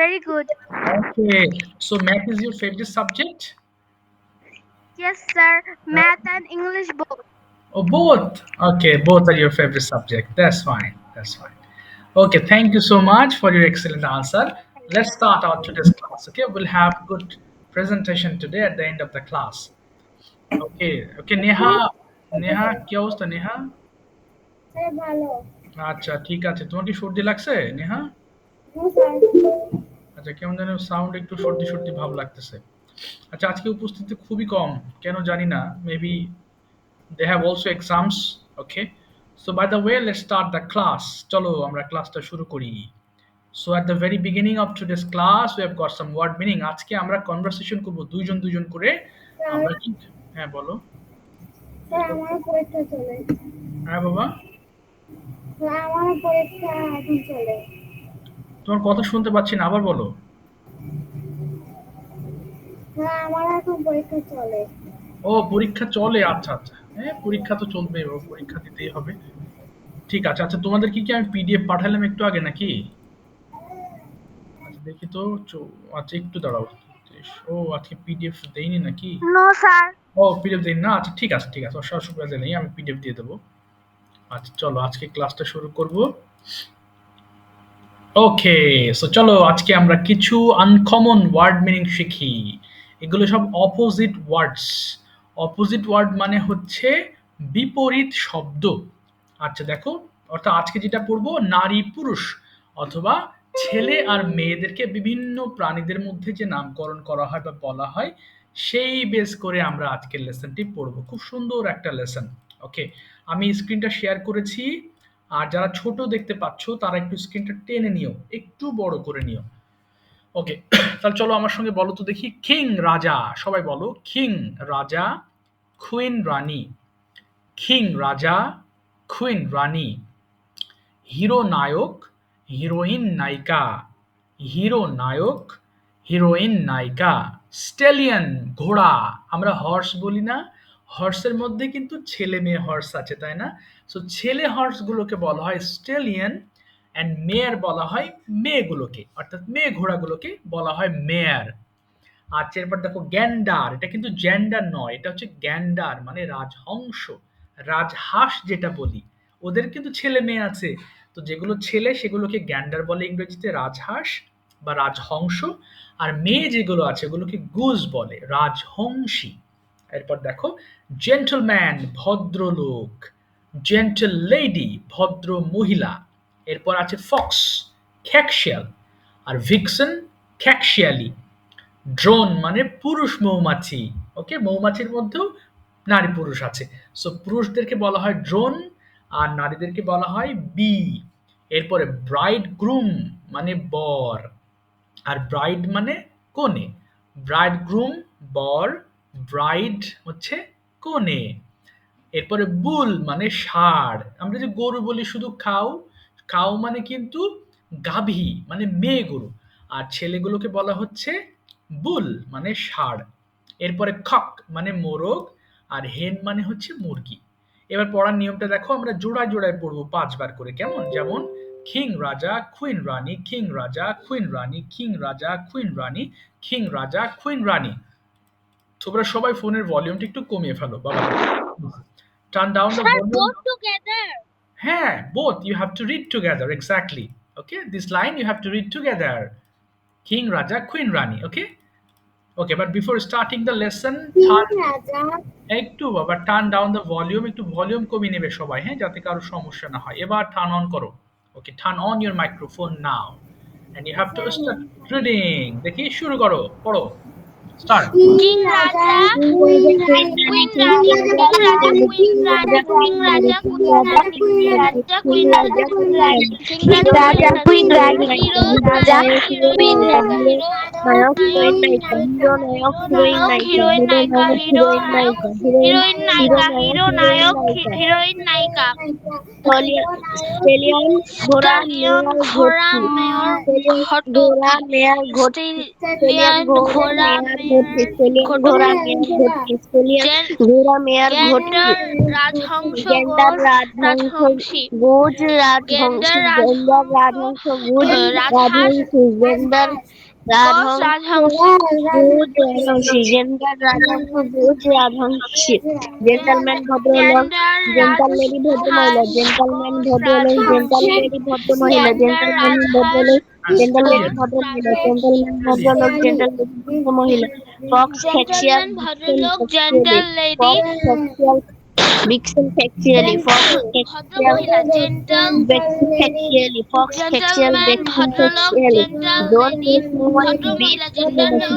very good. Okay, so math is your favorite subject? Yes, sir. Math and English both. Oh, both. Okay, both are your favorite subject. That's fine. That's fine. Okay, thank you so much for your excellent answer. Let's start out today's class. Okay, we'll have good presentation today at the end of the class. Okay, Neha কি অবস্থা নেহা? ভালো। আচ্ছা ঠিক আছে। তোমার কি সর্দি লাগছে নেহা? আচ্ছা কেমন যেন সাউন্ড একটু সর্দি সর্দি ভাব লাগতেছে। আচ্ছা আজকে উপস্থিতি খুবই কম, কেন জানি না। Maybe they have also exams. Okay, so by the way, let's start the class. চলো আমরা ক্লাসটা শুরু করি। So at the very beginning of today's class we have got some word meaning. আজকে আমরা কনভারসেশন করব দুইজন দুইজন করে। আমরা কি হ্যাঁ বলো। স্যার আমার পরীক্ষা চলে। হ্যাঁ বাবা, স্যার আমার পরীক্ষা এখন চলে। তোমার কথা শুনতে পাচ্ছি না, আবার বলো। স্যার আমার এখন পরীক্ষা চলে। ও পরীক্ষা চলে, আচ্ছা আচ্ছা। হ্যাঁ পরীক্ষা তো চলবে, ও পরীক্ষা দিতেই হবে। ঠিক আছে। আচ্ছা তোমাদের কি আমি পিডিএফ পাঠালাম একটু আগে নাকি? আচ্ছা দেখি তো। আচ্ছা একটু দাঁড়াও। ও আজকে পিডিএফ দেইনি নাকি? No, sir. ও পিডিএফ দেইনি না? আচ্ছা ঠিক আছে ঠিক আছে, অসুবিধা নেই, আমি পিডিএফ দিয়ে দেবো। আচ্ছা চলো আজকে ক্লাসটা শুরু করব। ওকে, সো চলো আজকে আমরা কিছু আনকমন ওয়ার্ড মিনিং শিখি। এগুলো সব অপোজিট ওয়ার্ডস। অপোজিট ওয়ার্ড মানে হচ্ছে বিপরীত শব্দ। আচ্ছা দেখো, অর্থাৎ আজকে যেটা পড়বো নারী পুরুষ অথবা ছেলে আর মেয়েদেরকে বিভিন্ন প্রাণীদের মধ্যে যে নামকরণ করা হয় বা বলা হয়, সেই বেস করে আমরা আজকের লেসনটি পড়বো। খুব সুন্দর একটা লেসন। ওকে, আমি স্ক্রিনটা শেয়ার করেছি। আর যারা ছোট দেখতে পাচ্ছ তারা একটু স্ক্রিনটা টেনে নিও, একটু বড় করে নিও। ওকে, তাহলে চলো আমার সঙ্গে বলো তো দেখি। কিং রাজা, সবাই বলো কিং রাজা, কুইন রানী। কিং রাজা, কুইন রানী। হিরো নায়ক, হিরোইন নায়িকা। হিরো নায়ক, হিরোইন নায়িকা। স্টেলিয়ন ঘোড়া, আমরা হর্স বলি না? হর্সের মধ্যে কিন্তু ছেলে মেয়ে হর্স আছে, তাই না? সো ছেলে হর্সগুলোকে বলা হয় স্টেলিয়ন, অ্যান্ড মেয়ের বলা হয় মেয়েগুলোকে, অর্থাৎ মেয়ে ঘোড়াগুলোকে বলা হয় মেয়ার। আচ্ছা এরপর দেখো গ্যান্ডার, এটা কিন্তু জেন্ডার নয়, এটা হচ্ছে গ্যান্ডার মানে রাজহংস, রাজহাঁস যেটা বলি। ওদের কিন্তু ছেলে মেয়ে আছে, তো যেগুলো ছেলে সেগুলোকে গ্যান্ডার বলে ইংরেজিতে, রাজহাঁস বা রাজহংস। আর মেয়ে যেগুলো আছে ওগুলোকে গুজ বলে, রাজহংসী। এরপর দেখো জেন্টলম্যান ভদ্রলোক, জেন্টল লেডি ভদ্র মহিলা। এরপর আছে ফক্স খ্যাকশিয়াল, আর ভিক্সন খ্যাকশিয়ালি। ড্রোন মানে পুরুষ মৌমাছি। ওকে, মৌমাছির মধ্যেও নারী পুরুষ আছে। সো পুরুষদেরকে বলা হয় ড্রোন আর নারীদেরকে বলা হয় বি। এরপরে ব্রাইড গ্রুম মানে বর, আর ব্রাইড মানে কনে। ব্রাইড গ্রুম বর, ব্রাইড হচ্ছে কনে। এরপরে বুল মানে ষাঁড়, আমরা যে গরু বলি শুধু খাও, খাও মানে কিন্তু গাভী মানে মেয়ে গরু, আর ছেলেগুলোকে বলা হচ্ছে বুল মানে ষাঁড়। এরপরে কক মানে মোরগ, আর হেন মানে হচ্ছে মুরগি। এবার পড়ার নিয়মটা দেখো, আমরা জোড়ায় জোড়ায় পড়বো 5 বার করে, কেমন? যেমন কিং রাজা কুইন রানী, কিং রাজা কুইন রানী, কিং রাজা কুইন রানী, কিং রাজা কুইন রানী। তোমরা সবাই ফোনের ভলিউমটা একটু কমিয়ে ফেলো বাবা। Turn down the Sir, volume. both together. হ্যাঁ, both you have to read together, exactly. Okay, this line you have to read together. King Raja, Queen Rani. Okay. Okay, but before starting the lesson, king রাজা, একটু বাবা turn down the volume, একটু volume কমিয়ে নেবে সবাই, হ্যাঁ, যাতে কারো সমস্যা না হয়। এবার টার্ন অন করো। Okay, turn on your microphone now and you have to start reading. দেখি শুরু করো, পড়ো, স্টার্ট। কিং রাজা, কুইন রানী, Queen কিং Rani, রাজা, King কুইন Raja, রানী, Queen Rani, King Raja, Queen Rani, King Raja, Queen Raja, Queen Rani, King Raja, Queen Rani, Hero, Nayak, Heroine, Naika, Hero, Nayak, Nayak, Heroine, Naika, Hero, Nayak, Heroine, Naika, Hero, Nayak, Heroine, Naika, স্টেলিয়ন ঘোড়া Stallion, মেয়ার ঘোড়া, ঘোড়কি, mayor, স্টেলিয়ন Ghotki, ঘোড়া মেয়ার ঘোড়কি, Stallion, ঘোড়া, মেয়ার ঘটকি স্পেলিয়ান ঘোড়া মেয়ার ঘটকি স্পেলিয়ান ঘোড়া মেয়ার ঘটকি গেন্ডার রাজহংস গেন্ডার গোস রাজহংস রাজহংসী গোজ রাজহংস গেন্ডার গেন্ডার রাজহংস রাজহংস গোজ রাজহাঁস রাজহংসী গেন্ডার গস রাজহংস রাজহংসী গোজ রাজহংসী গেন্ডার রাজহংস গোজ রাজহংসী gentleman ভদ্রলোক Gendor gentle lady ভদ্রমহিলা রাজহাঁস জেন্টালম্যান গোস ভদ্রলোক জেন্টাল রাজহংসী লেডি ভদ্রমহিলা গেন্ডার জেন্টালম্যান রাজহাঁস ভদ্রলোক জেন্টাল লেডি গোস ভদ্রমহিলা রাজহংসী জেন্টালম্যান ভদ্রলোক জেন্টাল লেডি ভদ্রমহিলা ফক্স ফ্যাক্সিয়াল জেন্টলম্যান ভিক্সেন ভদ্রলোক facially gentle lady fox facial vixen facially fox facial ভদ্রমহিলা gentle Vexin facially, fox facial, gentleman vexin ভদ্রলোক facially. Gentle Don't lady push Momoshi, beat ভদ্রমহিলা Momoshi. Gentle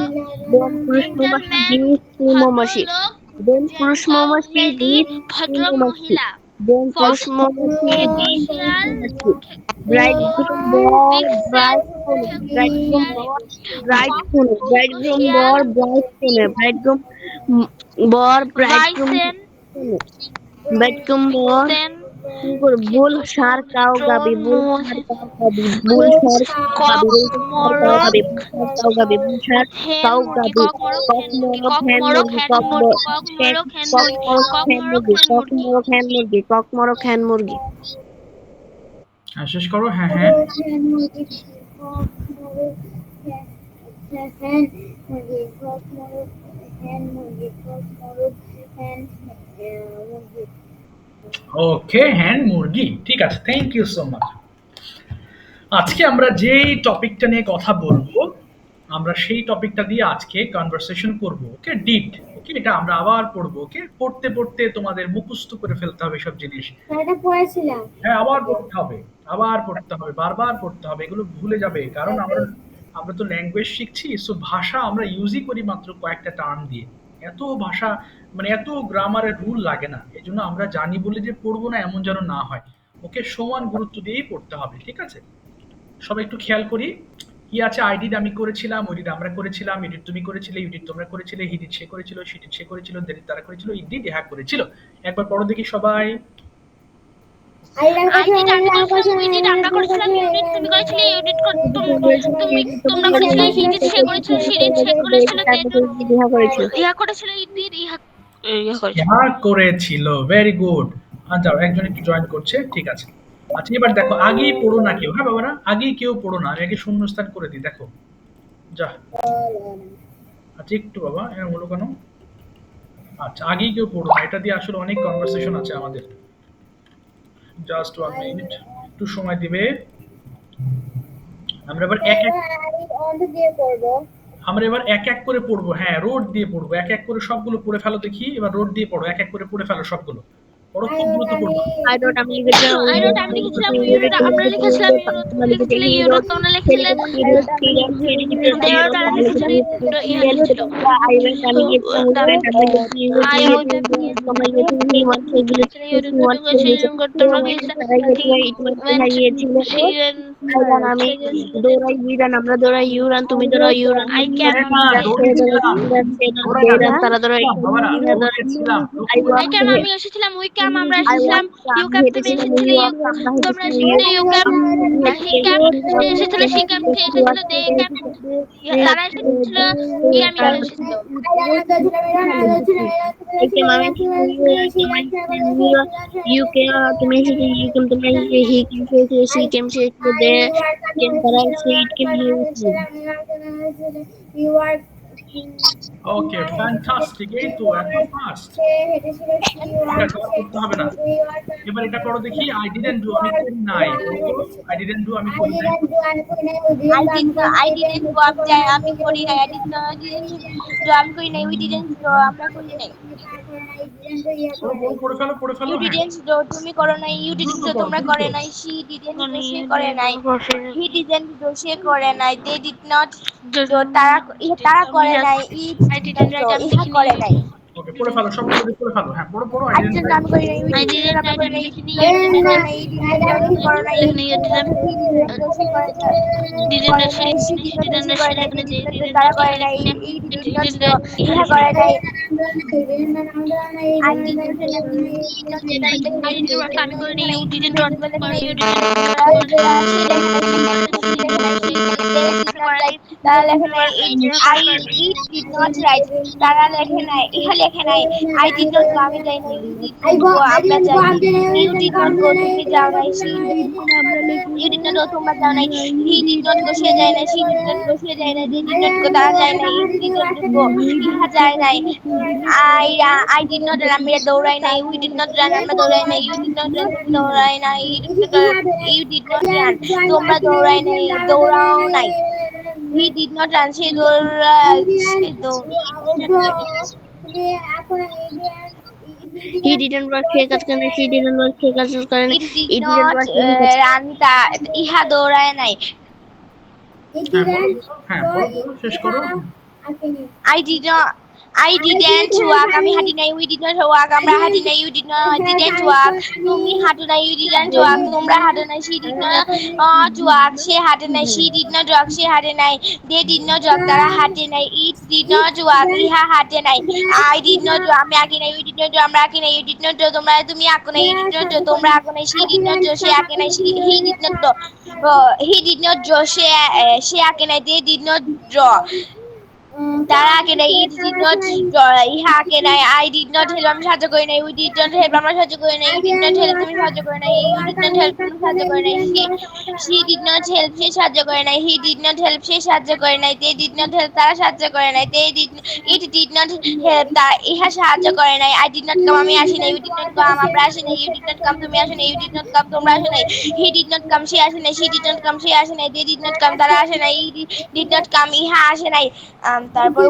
Don't push Momoshi, gentleman beat Momoshi. ভদ্রলোক Don't push gentle Momoshi, lady beat Momoshi. ভদ্রমহিলা Don't push fox Momoshi, beat facial Momoshi. Bridegroom bor, bride phone, bridegroom bor, bride phone, bridegroom bor, bride phone, bridegroom bor, bridegroom ভাইসেন phone. Bridegroom bor. সেন bull সার cow গাবি bull সার cow গাবি bull সার cow গাবি bull সার cow গাবি বুল সার হেন কাউ মুরগি গাবি কক মরক কক হেন মরক মুরগি কক মরক হ্যান মুরগি কক মরক হ্যান মুরগি হ্যাঁ, শেষ করো। হ্যাঁ হ্যাঁ ওকে, হ্যান্ড মুরগি। ঠিক আছে, থ্যাংক ইউ সো মাচ। আজকে আমরা যেই টপিকটা নিয়ে কথা বলবো, আমরা সেই টপিকটা দিয়ে আজকে কনভারসেশন করব। ওকে, ডিড। ওকে, এটা আমরা আবার পড়বো। ওকে, পড়তে পড়তে তোমাদের মুখস্থ করে ফেলতে হবে সব জিনিস। এটা পড়েছিলাম। হ্যাঁ, আবার পড়তে হবে, আবার পড়তে হবে, বারবার পড়তে হবে, এগুলো ভুলে যাবে। কারণ আমরা আমরা তো ল্যাঙ্গুয়েজ শিখছি, সো ভাষা আমরা ইউজই করি মাত্র কয়েকটা টার্ম দিয়ে। এত ভাষা মানে এত গ্রামারের রুল লাগে না। এই জন্য আমরা জানি বলে যে পড়বো না এমন যেন না হয়। ওকে, সমান গুরুত্ব দিয়েই পড়তে হবে। ঠিক আছে, সবাই একটু খেয়াল করি। কি আছে? আইডিড আমি করেছিলাম, ওইডিড আমরা করেছিলাম, ইডিট তুমি করেছিলে, ইউডিট তোমরা করেছিলে, হিডিট সে করেছিল, শিডিট সে করেছিল, দেরিট তারা করেছিল, ইডিট ইহা করেছিল। একবার পড়ো দেখি সবাই। আইডিড আমি করেছিলাম, উইডিড আমরা করেছিলাম, ইউডিট তুমি করেছিলে, ইউডিট তুমি তোমরা করেছিলে, হিডিট সে করেছিল, শিডিট সে করেছিল, ইহা করেছিল, ইডিট ইহা করেছিল। ইহা করেছিল। Very good. আচ্ছা, একজন একটু জয়েন করছে। ঠিক আছে। আচ্ছা, এবার দেখো, আগেই পড়ো না কেউ। হ্যাঁ বাবারা, আগেই কেউ পড়ো না। আমি আগে শূন্যস্থান করে দিই। দেখো, যা। আচ্ছা, একটু বাবা, এরকম হলো কেন? আচ্ছা, আগেই কেউ পড়ো না। এটা দিয়ে আসলে অনেক কনভারসেশন আছে আমাদের। জাস্ট 1 মিনিট, একটু সময় দিবে। আমরা এবার এক এক আমরা এবার এক এক করে পড়বো। হ্যাঁ, রোড দিয়ে পড়বো, এক এক করে সবগুলো পড়ে ফেলো দেখি। এবার রোড দিয়ে পড়ো, এক এক করে পড়ে ফেলো সবগুলো। পড়ো, খুব দ্রুত পড়বো। I wrote আমি লিখেছিলাম আই রোড আমি লিখেছিলাম, ইউরোড আমরা লিখেছিলাম, ইউরোড তুমি লিখেছিলে, ইউরোড তোমরা লিখেছিলে, দেওয়ার আমি লিখেছিলাম, ইহা লিখেছিল। আমরা দৌড়াই ইউরান তুমি দৌড়াই ইউরান আই ক্যান আরে না, দৌড়েছিলাম। বাবারা, দৌড়েছিলাম। আই ক্যাম আমি এসেছিলাম, উই ক্যাম আমরা এসেছিলাম, ইউ ক্যাম তুমি এসেছিলে, তোমরা এসেছিলে, ইউ ক্যাম হি ক্যাম সে এসেছিল, সি ক্যাম সে এসেছিল, দে ক্যাম তারা এসেছিল, ই আমি এসেছিল। You came, তুমি এসেছিলে, you came, তুমি এসেছিলে, he came, সে এসেছিল, she came, সে এসেছিল, they came, তারা এসেছিল, it came, he এসেছিল। ওকে, ফ্যান্টাস্টিক। এই তো এত ফাস্ট। ঠিক আছে, আর করতে হবে না। এবার এটা করো দেখি। আই ডিডন্ট ডু আমি করি নাই। আই ডিডন্ট ডু আমি করি নাই। I didn't do আমি করি নাই, I did not do আমি করি নাই, we didn't do আমরা করি নাই, পড়ে ফেলো, পড়ে ফেলো। you হ্যাঁ, didn't do তুমি করো নাই, you didn't do তোমরা করে নাই, she didn't do সে করে নাই, he didn't do সে করে নাই, they did not do তারা করে নাই, it didn't do ইহা করে নাই, ওকে, পড়ে ফেলো সবগুলো দিয়ে পড়ে ফেলো। হ্যাঁ, পড়ো পড়ো। I didn't আমি করি নাই, we I didn't didn't আমরা করি নাই, লিখিনি, they didn't করে নাই, it didn't করে নাই, he didn't do সে করে নাই, didn't she didn't do সে করে নাই, they didn't do তারা করে নাই, it didn't do ইহা করে নাই, I didn't আমি করি নাই, you didn't do you তারা তারা লেখে নাই I it did not right, তারা লেখে নাই ইহা লেখে নাই আই ডিড নট গো, আমি যাই নাই, ইউ ডিড নট গো, আমরা যাইনি, ইউ ডিড নট গো, তুমি যাও নাই, she did not, you did not go, তোমরা যাও নাই, হি ডিড নট গো, সে যায় নাই, শি ডিড নট গো, সে যায় নাই, দে ডিড নট গো, তারা যায় নাই, ইট ডিড নট গো, ইহা যায় নাই, আই ডিড নট রান, আমরা দৌড়াই নাই, উই ডিড নট রান, আমরা দৌড়াই নাই, ইউ ডিড নট রান, তুমি দৌড়াই নাই, ইউ ডিড নট রান, তোমরা দৌড়াই নাই, দৌড়াও নাই, he did not run, say He didn't work, সে কাজ করে নাই, she didn't work, সে কাজ করে নাই, it did it didn't not work, সে কাজ রান, ইহা দৌড়ায় নাই, হ্যাঁ বলো, হ্যাঁ বলো, বলো, শেষ করো। I didn't walk, আমি হাঁটি নাই, we did not walk, আমরা হাঁটি নাই, you didn't walk, তুমি হাঁটো নাই, you didn't walk, তোমরা হাঁটো নাই, she did not walk, সে হাঁটে নাই, she did not walk, সে হাঁটে নাই, they did not walk, তারা হাঁটে নাই, it did not walk, ইহা হাঁটে নাই, I did not draw, আমি আঁকি নাই, we did not draw, আমরা আঁকি নাই, you did not draw, তুমি আঁকো নাই, you did not draw, তোমরা আঁকো নাই, she did not draw, সে আঁকে নাই, he did not draw, he did not draw, সে আঁকে নাই, they did not draw, তারা আঁকে নাই, ইট ডিড নট ইহা আঁকে নাই, আই ডিড নট হেল্প, আমি সাহায্য করি নাই, উই ডিড নট হেল্প, আমরা সাহায্য করি নাই, ইউ ডিড নট হেল্প, তুমি সাহায্য করে নাই, ইউ ডিড নট হেল্প, তুমি সাহায্য করে নাই, শি ডিড নট হেল্প, সে সাহায্য করে নাই, হি ডিড নট হেল্প, সে সাহায্য করে নাই, দে ডিড নট হেল্প, তারা সাহায্য করে নাই, ইট ডিড নট হেল্প, ইহা সাহায্য করে নাই, আই ডিড নট কাম, আমি আসি নাই, ইউ ডিড নট কাম, আমরা আসি নাই, ইউ ডিড নট কাম, তুমি আসো নাই, ইউ ডিড নট কাম, তোমরা আসো নাই, হি ডিড নট কাম, সে আসে নাই, শি ডিড নট কাম, সে আসে নাই, দে ডিড নট কাম, তারা আসে নাই, ই ডিড নট কাম, ইহা আসে নাই, তারপর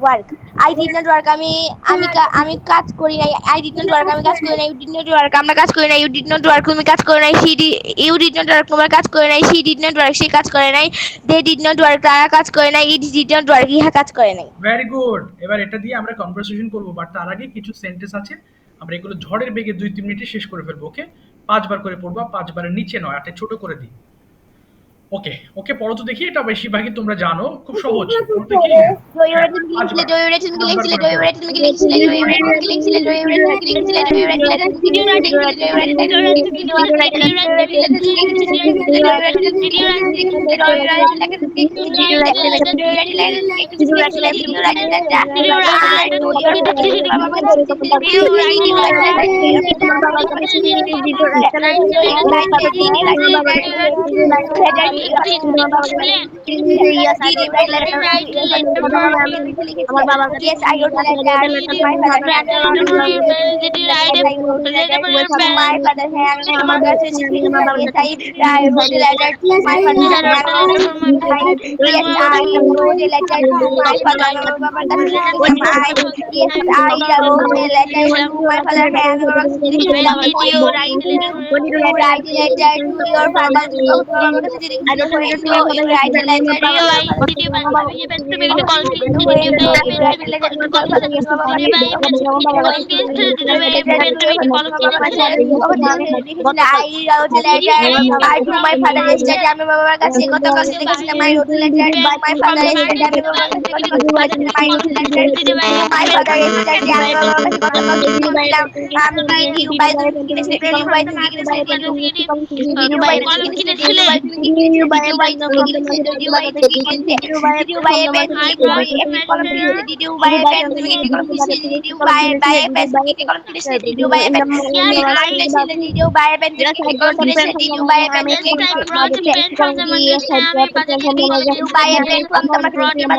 work, I did not work, আমি কাজ করি নাই, আই ডিড নট ওয়ার্ক, আমি কাজ করি নাই, ইউ ডিড নট ওয়ার্ক, আমরা কাজ করি নাই, ইউ ডিড নট ওয়ার্ক, তুমি কাজ করে নাই, ইউ ডিড নট ওয়ার্ক, তোমরা কাজ করে নাই, শি ডিড নট ওয়ার্ক, সে কাজ করে নাই, দে ডিড নট ওয়ার্ক, তারা কাজ করে নাই, ইট ডিড নট ওয়ার্ক, ইহা কাজ করে নাই। Very good. এবার এটা দিয়ে আমরা কনভারসেশন করবো, বাট তার আগে কিছু সেন্টেন্স আছে, আমরা এগুলো ঝড়ের বেগে 2-3 মিনিটে শেষ করে ফেলবো। ওকে, 5 বার করে পড়বা, 5 বারের নিচে নয়, এটা ছোট করে দিই। ওকে ওকে, পড়ো তো দেখি, এটা বেশিরভাগই তোমরা জানো, খুব সহজ, পড়ো দেখি। হ্যাঁ, আমার বাবার কাছে Yes, I wrote a letter to my father. Did you write a letter for your To my parents? father, আমার কাছে চিঠি লিখেছি। Yes, I wrote a letter to my father. Yes, I wrote a letter for my father. Yes, I wrote a letter to my father. আমার বাবার কাছে চিঠি লিখেছি। Yes, I wrote a letter to my father. আমার বাবার কাছে চিঠি লিখেছি। When did you write a letter? When did you write a letter to your father? আমার কাছে চিঠি লিখেছি। You write a letter to your father. Did you buy a pen to make it a call? Did you buy a pen to make it a call? Did you buy a pen to make it a call? Did you buy a pen to make it a call? I wrote a letter to my father yesterday. আমি বাবার কাছে গতকাল লিখেছিলাম। I wrote a letter to my father yesterday. আমি বাবার কাছে গতকাল লিখেছিলাম। I wrote a letter to my father yesterday. আমি বাবার কাছে গতকাল লিখেছিলাম। আমি you buy the কিনেছিলাম। You buy the কিনেছিলাম। Did you buy the কিনেছিলাম? Did you buy a pen to make it a call? Did you buy a pen to make it a call? Did you buy a pen to make it a call? Did you buy a pen to make it a call? Did you buy a pen to make it a call? Did you buy a pen? Did you buy a pen to make it a call? Did you buy a pen to make it a call? I brought a pen from the market. Did you buy a pen from the market? Did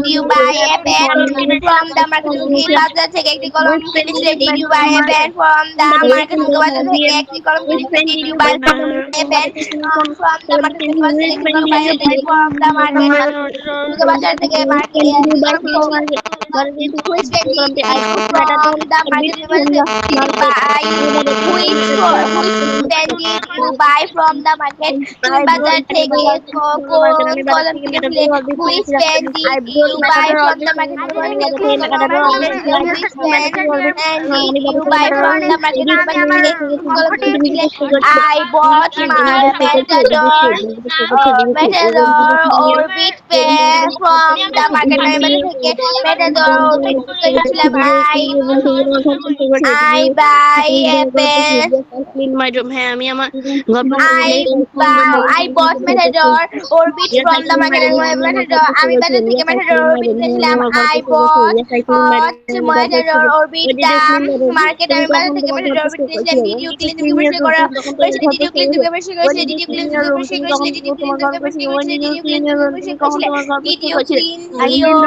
you buy a pen from the market? বাজার থেকে একটি কলম কিনেছিলে? Did you buy a pen from the market? বাজার থেকে একটি কলম কিনেছিলে? Did you buy a pen from the market? বাজার থেকে একটি কলম কিনেছিলে? From the market? বাজার থেকে market which pen did you buy from the market? Which pen did you buy from the market? তুমি বাজার থেকে কলম কিনেছিলে? Which pen did you buy from the market? Which pen did you buy from the market? I bought my Matador Orbit pen from the market. Matador করে গেছিলাম I buy apple. clean my room. হ্যাঁ আমি আমার ঘর I bought Matador Orbit from the Matador. আমি বাজার থেকে Matador Orbit কিনেছিলাম. I bought Matador Orbit the market. আমি বাজার থেকে Matador Orbit কিনেছিলাম. Did you clean the purifier করা করেছিলে? Did you clean the purifier করেছিলে? Did you clean the purifier করেছিলে? Did you clean the purifier করেছিলে? Did you clean the purifier করেছিলে? Did you clean your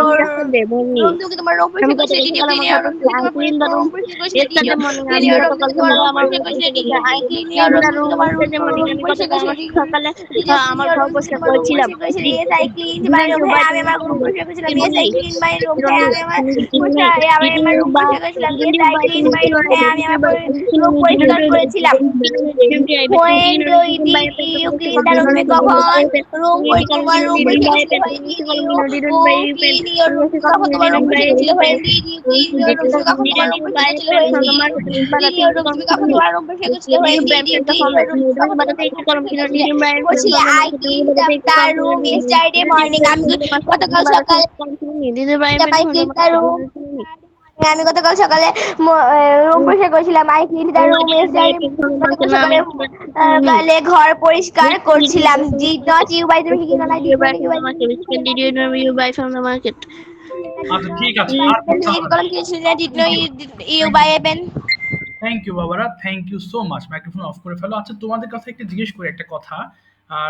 room? তুমি তোমার room পরিষ্কার করেছিলে? Did you clean your room? তুমি তোমার room পরিষ্কার করেছিলে? Did you clean your room? তুমি তোমার room পরিষ্কার করেছিলে? Did you clean your room? তুমি তোমার room পরিষ্কার করেছিলে? সকালে আমার ঘর পরিষ্কার করেছিলাম। Yes, I cleaned my room. হ্যাঁ আমি আমার room পরিষ্কার করেছিলাম। Yes, I cleaned my room. হ্যাঁ আমি আমার room পরিষ্কার করেছিলাম। Yes, I cleaned my room. হ্যাঁ আমি আমার room পরিষ্কার করেছিলাম। When do you clean the room? কখন room তোমার room পরিষ্কার করেছিলে? When did you clean your room? কখন তোমার room পরিষ্কার করেছিলে? When did you clean your room? কখন তোমার room পরিষ্কার করেছিলে? When did you clean your room? তুমি কখন তোমার room পরিষ্কার করেছিলে? When did you clean your room? কখন তোমার room পরিষ্কার করেছিলে? I cleaned the room yesterday morning. আমি গতকাল সকালে I cleaned the room. আমি গতকাল সকালে রুম পরিষ্কার করেছিলাম। I cleaned the room yesterday. গতকাল সকালে ঘর পরিষ্কার করছিলাম। Did not you buy? তুমি কি কিনো না? you buy from the market? Which pen did you buy from the market? আচ্ছা ঠিক আছে, আর কথা হবে কলম কিনেছিলি না? Did not you buy a pen? Thank you বাবারা, thank you so much. Microphone off করে ফেলো। আচ্ছা তোমাদের কাছে একটা জিজ্ঞেস করি একটা কথা।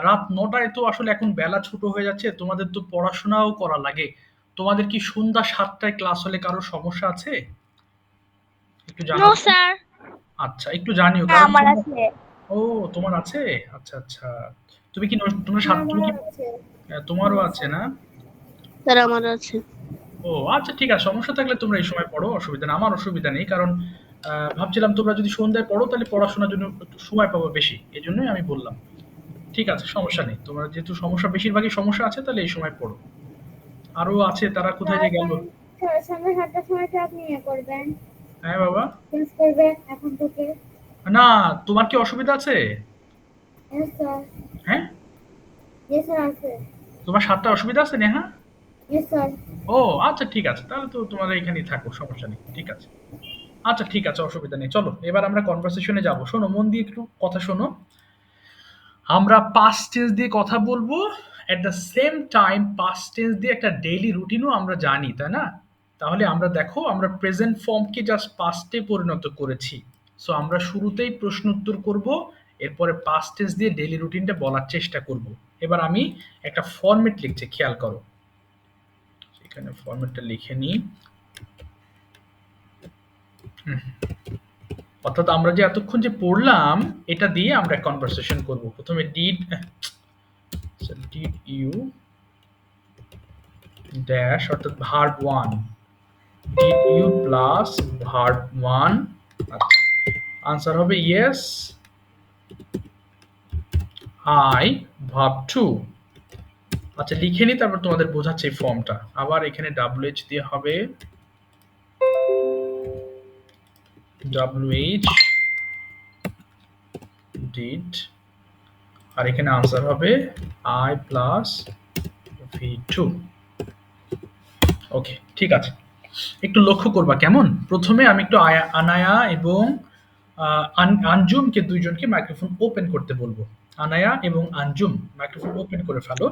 রাত 9টায় তো আসলে এখন বেলা ছোট হয়ে যাচ্ছে, তোমাদের তো পড়াশোনাও করা লাগে। তোমাদের কি সন্ধ্যা 7টায় ক্লাস হলে কারো সমস্যা আছে? একটু নো জানাও। স্যার। আচ্ছা একটু জানিও হ্যাঁ কারণ আমার আছে। ও তোমার আছে? আচ্ছা আচ্ছা। তুমি কি তোমরা তুমি কি তোমারও আছে না? স্যার আমার আছে। ও আচ্ছা ঠিক আছে, সমস্যা থাকলে তোমরা এই সময় পড়ো, অসুবিধা নেই। আমার অসুবিধা নেই, কারণ ভাবছিলাম তোমরা যদি সন্ধ্যায় পড়ো তাহলে পড়াশোনার জন্য একটু সময় পাবো বেশি, এই জন্যই আমি বললাম। ঠিক আছে সমস্যা নেই, তোমার যেহেতু সমস্যা বেশিরভাগই সমস্যা আছে তাহলে এই সময় পড়ো। আরো আছে তারা কোথায় যে গেল? সন্ধ্যা 7টার সময় তো আপনি করবেন, হ্যাঁ বাবা। চেঞ্জ করবেন এখন থেকে। না তোমার কি অসুবিধা আছে? Yes sir. হ্যাঁ Yes sir আছে। তোমার 7টা অসুবিধা আছে নেহা? Yes sir. ও আচ্ছা ঠিক আছে, তাহলে তো তোমরা এখানেই থাকো, সমস্যা নেই। ঠিক আছে আচ্ছা ঠিক আছে, অসুবিধা নেই। চলো এবার আমরা কনভারসেশনে যাব। শোনো মন দিয়ে একটু কথা শোনো। আমরা পাস্ট টেন্স দিয়ে কথা বলবো, at the same time past tense দিয়ে একটা ডেইলি রুটিনও আমরা জানি, তাই না? তাহলে আমরা দেখো আমরা প্রেজেন্ট ফর্মকে জাস্ট পাস্টে পরিণত করেছি। সো আমরা শুরুতেই প্রশ্ন উত্তর করব, এরপরে পাস্ট টেন্স দিয়ে ডেইলি রুটিনটা বলার চেষ্টা করব। এবার আমি একটা ফরম্যাট লিখছি, খেয়াল করো। এখানে ফরম্যাটটা লিখে নিই। অর্থাৎ আমরা যে এতক্ষণ যে পড়লাম এটা দিয়ে আমরা কনভারসেশন করব। প্রথমে ডিড ইউ ড্যাশ অর্থাৎ verb 1, did you plus verb 1। Answer হবে ইয়েস আই ভার্ব 2। আচ্ছা লিখে নি, তারপর তোমাদের বোঝাচ্ছে এই ফর্মটা। আবার এখানে WH দিয়ে হবে WH ডিড, আর এখানে আনসার হবে I প্লাস V2। ওকে ঠিক আছে, একটু লক্ষ্য করবা কেমন। প্রথমে আমি একটু আনায়া এবং আঞ্জুমকে দুইজনকে মাইক্রোফোন ওপেন করতে বলবো। আনায়া এবং আঞ্জুম মাইক্রোফোন ওপেন করে ফেলো।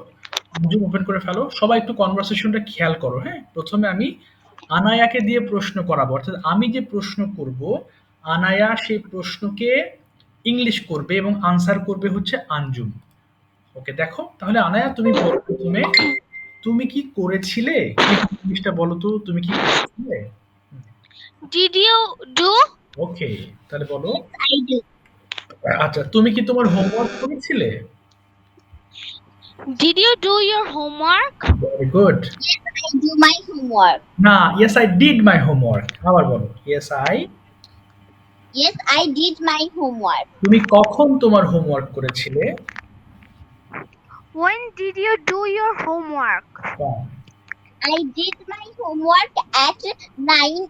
আঞ্জুম ওপেন করে ফেলো। সবাই একটু কনভারসেশনটা খেয়াল করো। হ্যাঁ প্রথমে আমি আনায়াকে দিয়ে প্রশ্ন করাবো, অর্থাৎ আমি যে প্রশ্ন করব আনায়া সেই প্রশ্নকে ইংলিশ করবে এবং আনসার করবে হচ্ছে আঞ্জুম। ওকে দেখো তাহলে আনায়া তুমি বলো প্রথমে তুমি কি করেছিলে, জিনিসটা বলো তো, তুমি কি করেছিলে? Did you do? ওকে তাহলে বলো। I do. আচ্ছা তুমি কি তোমার হোমওয়ার্ক করেছিলে? Did you do your homework? Very good. Yes, I do my homework. না yes I did my homework. আবার বলো yes I. Yes, I did my homework. তুমি কখন তোমার হোমওয়ার্ক করেছিলে? When did you do your homework? I did my homework at 9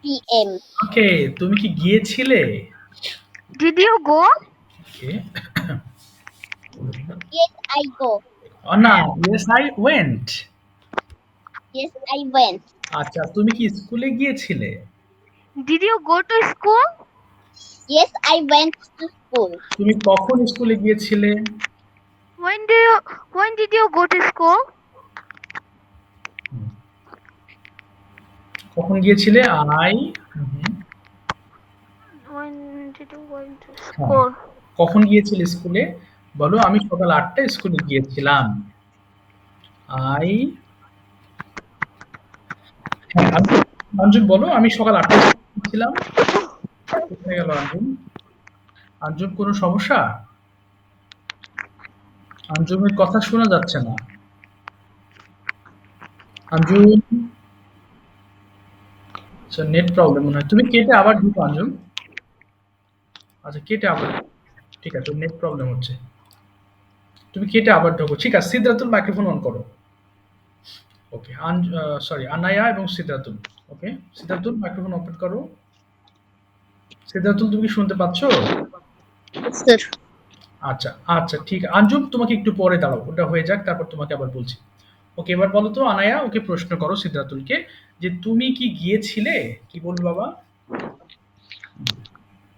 p.m. Okay তুমি কি গিয়েছিলে? Did you go? Okay Yes, I go. না yes I went. Yes, I went. আচ্ছা, তুমি কি স্কুলে গিয়েছিলে? Did you go to school? Yes, I went to school. তুমি কখন স্কুলে গিয়েছিলে? When did you go to school? কখন গিয়েছিলে? When did you go to হ্যাঁ, school? কখন গিয়েছিলে স্কুলে? বলো, আমি সকাল 8টায় স্কুলে গিয়েছিলাম। আই হ্যাঁ, আঞ্জুম বলো, আমি সকাল 8টায় স্কুলে গিয়েছিলাম। কোথায় গেল আঞ্জুম? আঞ্জুম, কোনো সমস্যা? আঞ্জুমের কথা শোনা যাচ্ছে না। আঞ্জুম, আচ্ছা, নেট প্রবলেম মনে হয়। তুমি কেটে আবার ঢুকো আঞ্জুম। আচ্ছা, কেটে আবার, ঠিক আছে, নেট প্রবলেম হচ্ছে। তুমি কেটে আবার ঢোকো। ঠিক আছে, সিদ্ধাতুল মাইক্রোফোন অন করো। ওকে, সরি, আনায়া এবং সিদ্ধাতুল। ওকে, সিদ্ধাতুল মাইক্রোফোন ওপেন করো। সিদ্ধাতুল, তুমি কি শুনতে পাচ্ছ? Yes, sir. আচ্ছা আচ্ছা, ঠিক। আঞ্জুম, তোমাকে একটু পরে দাঁড়াও, ওটা হয়ে যাক, তারপর তোমাকে আবার বলছি। ওকে, এবার বলো তো আনায়া, ওকে প্রশ্ন করো সিদ্ধাতুলকে, যে তুমি কি গিয়েছিলে? কি বলবে বাবা?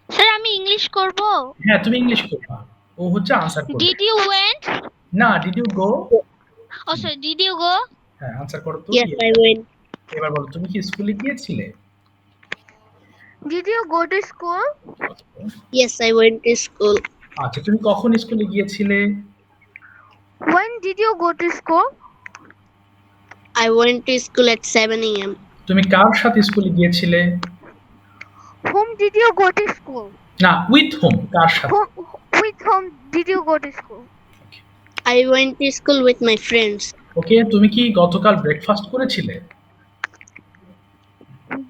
স্যার আমি ইংলিশ করব। হ্যাঁ, তুমি ইংলিশ করবা, ও হচ্ছে আনসার করবে। Did you went? না, did you go? Oh sorry, did you go? হ্যাঁ, আনসার করো তো। Yes, I went. এবার বলো, তুমি কি স্কুলে গিয়েছিলে? Did you go to school? Yes, I went to school. আচ্ছা, তুমি কখন স্কুলে গিয়েছিলে? When did you go to school? I went to school at 7 a.m. তুমি কার সাথে স্কুলে গিয়েছিলে? Whom did you go to school? না, উইথ হোম, কার সাথে? With whom did you go to school? I went to school with my friends. ওকে, তুমি কি গতকাল breakfast করেছিলে?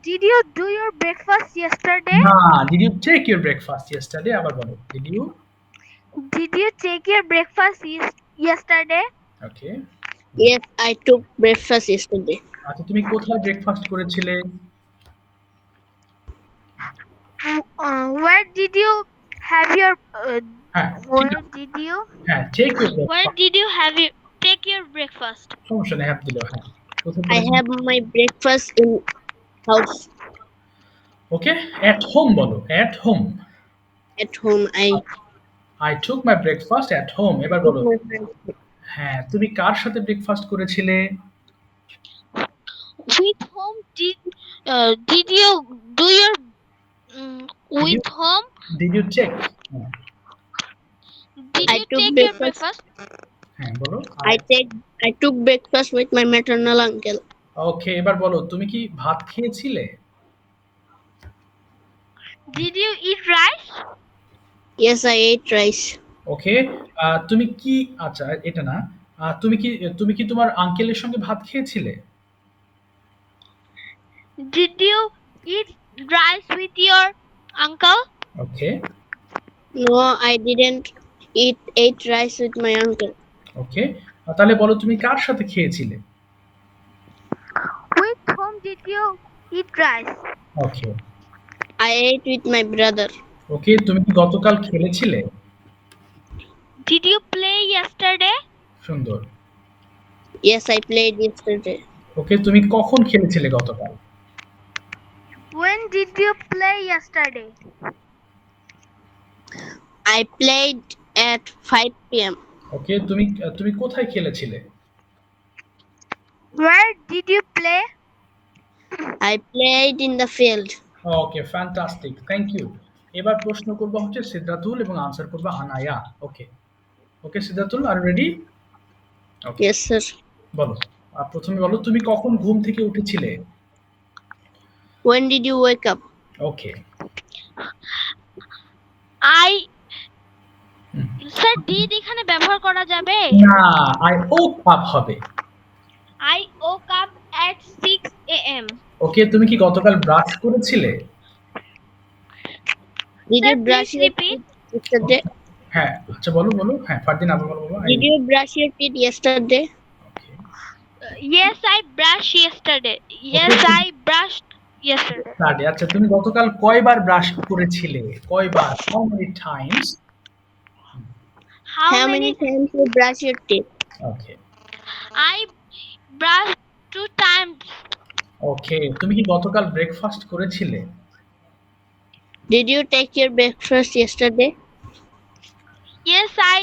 Did you do your breakfast yesterday? না, did you take your breakfast yesterday? আবার বলো, did you? Did you take your breakfast yesterday? Okay, Yes, I took breakfast yesterday. আচ্ছা, তুমি কোথায় ব্রেকফাস্ট করেছিলে? Where did you have your হ্যাঁ, ঠিক where আছে। did you হ্যাঁ, take your where breakfast. did you have your take your breakfast? সমস্যা নেই, হ্যাঁ দিল। হ্যাঁ, কোথায় I করেছিলে? have my breakfast in house. Okay, at home বলো, at home. At home, I I took my breakfast at home. এবার took বলো, my friends. হ্যাঁ, তুমি কার সাথে ব্রেকফাস্ট করেছিলে? With whom did you do your with whom did you take? did I you took take your breakfast. breakfast? হ্যাঁ, বলো। I took breakfast with my maternal uncle. ওকে, এবার বলো, তুমি কি ভাত খেয়েছিলে? Did you eat rice? Yes, I ate rice. ওকে, তুমি কি, আচ্ছা এটা না, তুমি কি তোমার আঙ্কেলের সঙ্গে ভাত খেয়েছিলে? Did you eat rice with your uncle? Okay, No, I didn't eat rice with my uncle. ওকে, তাহলে বলো, তুমি কার সাথে খেয়েছিলে? With whom did you eat rice? Okay, I ate with my brother. ওকে, তুমি কি গতকাল খেলেছিলে? Did you play yesterday? সুন্দর। Yes, I played yesterday. ওকে, তুমি কখন খেলেছিলে গতকাল? When did you play yesterday? I played at 5 p.m. Okay, তুমি কোথায় খেলেছিলে? Where did you play? I played in the field. Okay, fantastic, thank you. এবার প্রশ্ন করবো হচ্ছে সিদ্ধাতুল এবং আনসার করবে আনায়া। ওকে, ওকে সিদ্ধাতুল, আর রেডি? ওকে, Yes, sir. বলো, প্রথমে বলো, তুমি কখন ঘুম থেকে উঠেছিলে? When did you wake up? Okay, sir did এখানে ব্যবহার করা যাবে? না, আই ওক আপ হবে। I woke up at 6 a.m. ওকে, তুমি কি গতকাল ব্রাশ করেছিলে? Did Sir, you brush please your repeat. teeth yesterday? হ্যাঁ, আচ্ছা, বলো। হ্যাঁ, ফারদিন আবার বলো বাবা। Did you brush your teeth yesterday? Okay, Yes, I brushed yesterday. Yes, I brushed yesterday. আচ্ছা, তুমি গতকাল কয়বার ব্রাশ করেছিলে? কয়বার? How many Times? How How many times you brush your teeth? Okay, I brushed 2 times. ওকে, তুমি কি গতকাল breakfast করেছিলে? Did you take your breakfast yesterday? Yes, I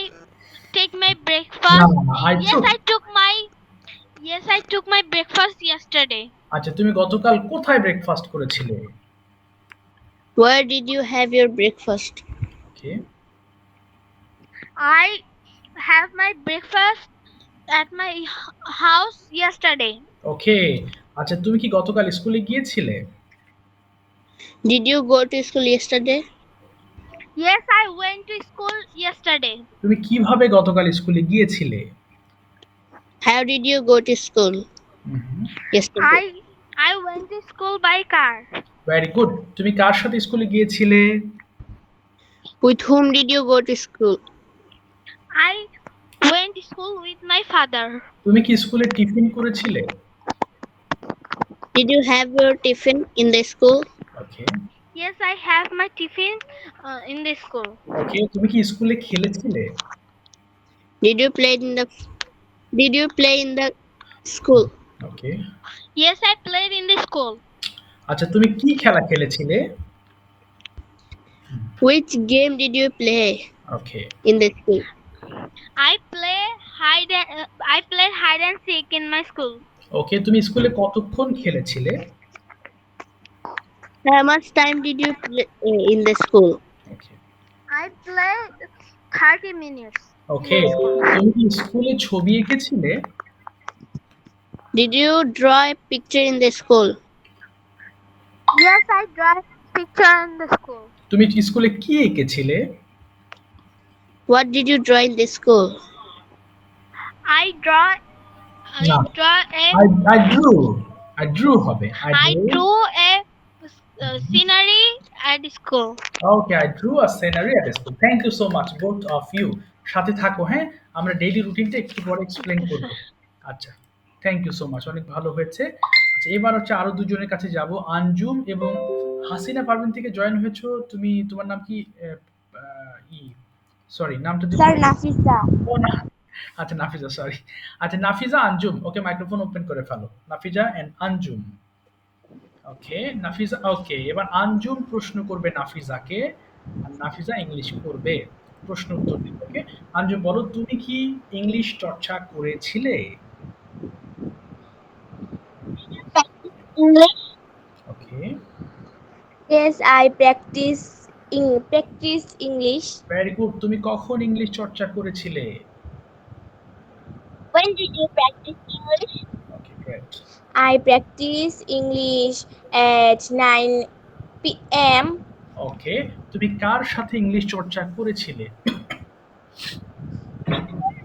take my না, breakfast. না, না, I Yes, took. I took my breakfast yesterday. আচ্ছা, তুমি গতকাল কোথায় ব্রেকফাস্ট করেছিলে? Where did you have your breakfast? Okay, I have my breakfast at my house yesterday. ওকে। আচ্ছা, তুমি কি গতকাল স্কুলে গিয়েছিলে? Did you go to school yesterday? Yes, I went to school yesterday. তুমি কিভাবে গতকাল স্কুলে গিয়েছিলে? How did you go to school yesterday? I went to school by car. Very good. তুমি কার সাথে স্কুলে গিয়েছিলে? With whom did you go to school? I went to school with my father. তুমি কি স্কুলে টিফিন করেছিলে? Did you have your tiffin in the school? Okay, Yes, I have my tiffin in the school. ওকে। তুমি কি স্কুলে খেলেছিলে? Did you play in the school? Okay. Yes, I played in the school. আচ্ছা, তুমি কি খেলা খেলেছিলে? Which game did you play okay, in the school? I played hide and seek in my school. ওকে। তুমি স্কুলে কতক্ষণ খেলেছিলে? How much time did you play in the school? Okay, I played 30 minutes. ওকে। তুমি কি স্কুলে ছবি এঁকেছিলে? Did you draw a picture in the school? Yes, I draw picture in the school. তুমি কি স্কুলে কি এঁকেছিলে? What did you draw in the school? I draw No. a I drew হবে। I drew a scenery at school. Okay, I drew a scenery at school. Thank you so much, both of you. সাথে থাকো, হ্যাঁ? আমরা daily রুটিনটা একটু পরে explain করব। আচ্ছা, থ্যাংক ইউ সো মাচ। অনেক ভালো হয়েছে। আচ্ছা, এবার হচ্ছে আরো দুজনের কাছে যাব। আঞ্জুম এবং হাসিনা পারভিন থেকে জয়েন হয়েছো। তুমি, তোমার নাম কি? সরি, নামটা যদি স্যার নাফিসা। ও না, আচ্ছা নাফিজা, সরি। আচ্ছা, নাফিজা, আঞ্জুম। ওকে, মাইক্রোফোন ওপেন করে ফেলো। নাফিজা এন্ড আঞ্জুম। ওকে, নাফিজা। ওকে, এবার আঞ্জুম প্রশ্ন করবে নাফিজাকে, আর নাফিজা ইংলিশ করবে, প্রশ্ন উত্তর দিবে। ওকে, আঞ্জুম বলো, তুমি কি ইংলিশ চর্চা করেছিলে? English. Okay, Yes, I practice English. Very good. তুমি কখন ইংলিশ চর্চা করেছিলে? When did you practice English? Okay, great. I practice English at 9 p.m. Okay, তুমি কার সাথে ইংলিশ চর্চা করেছিলে?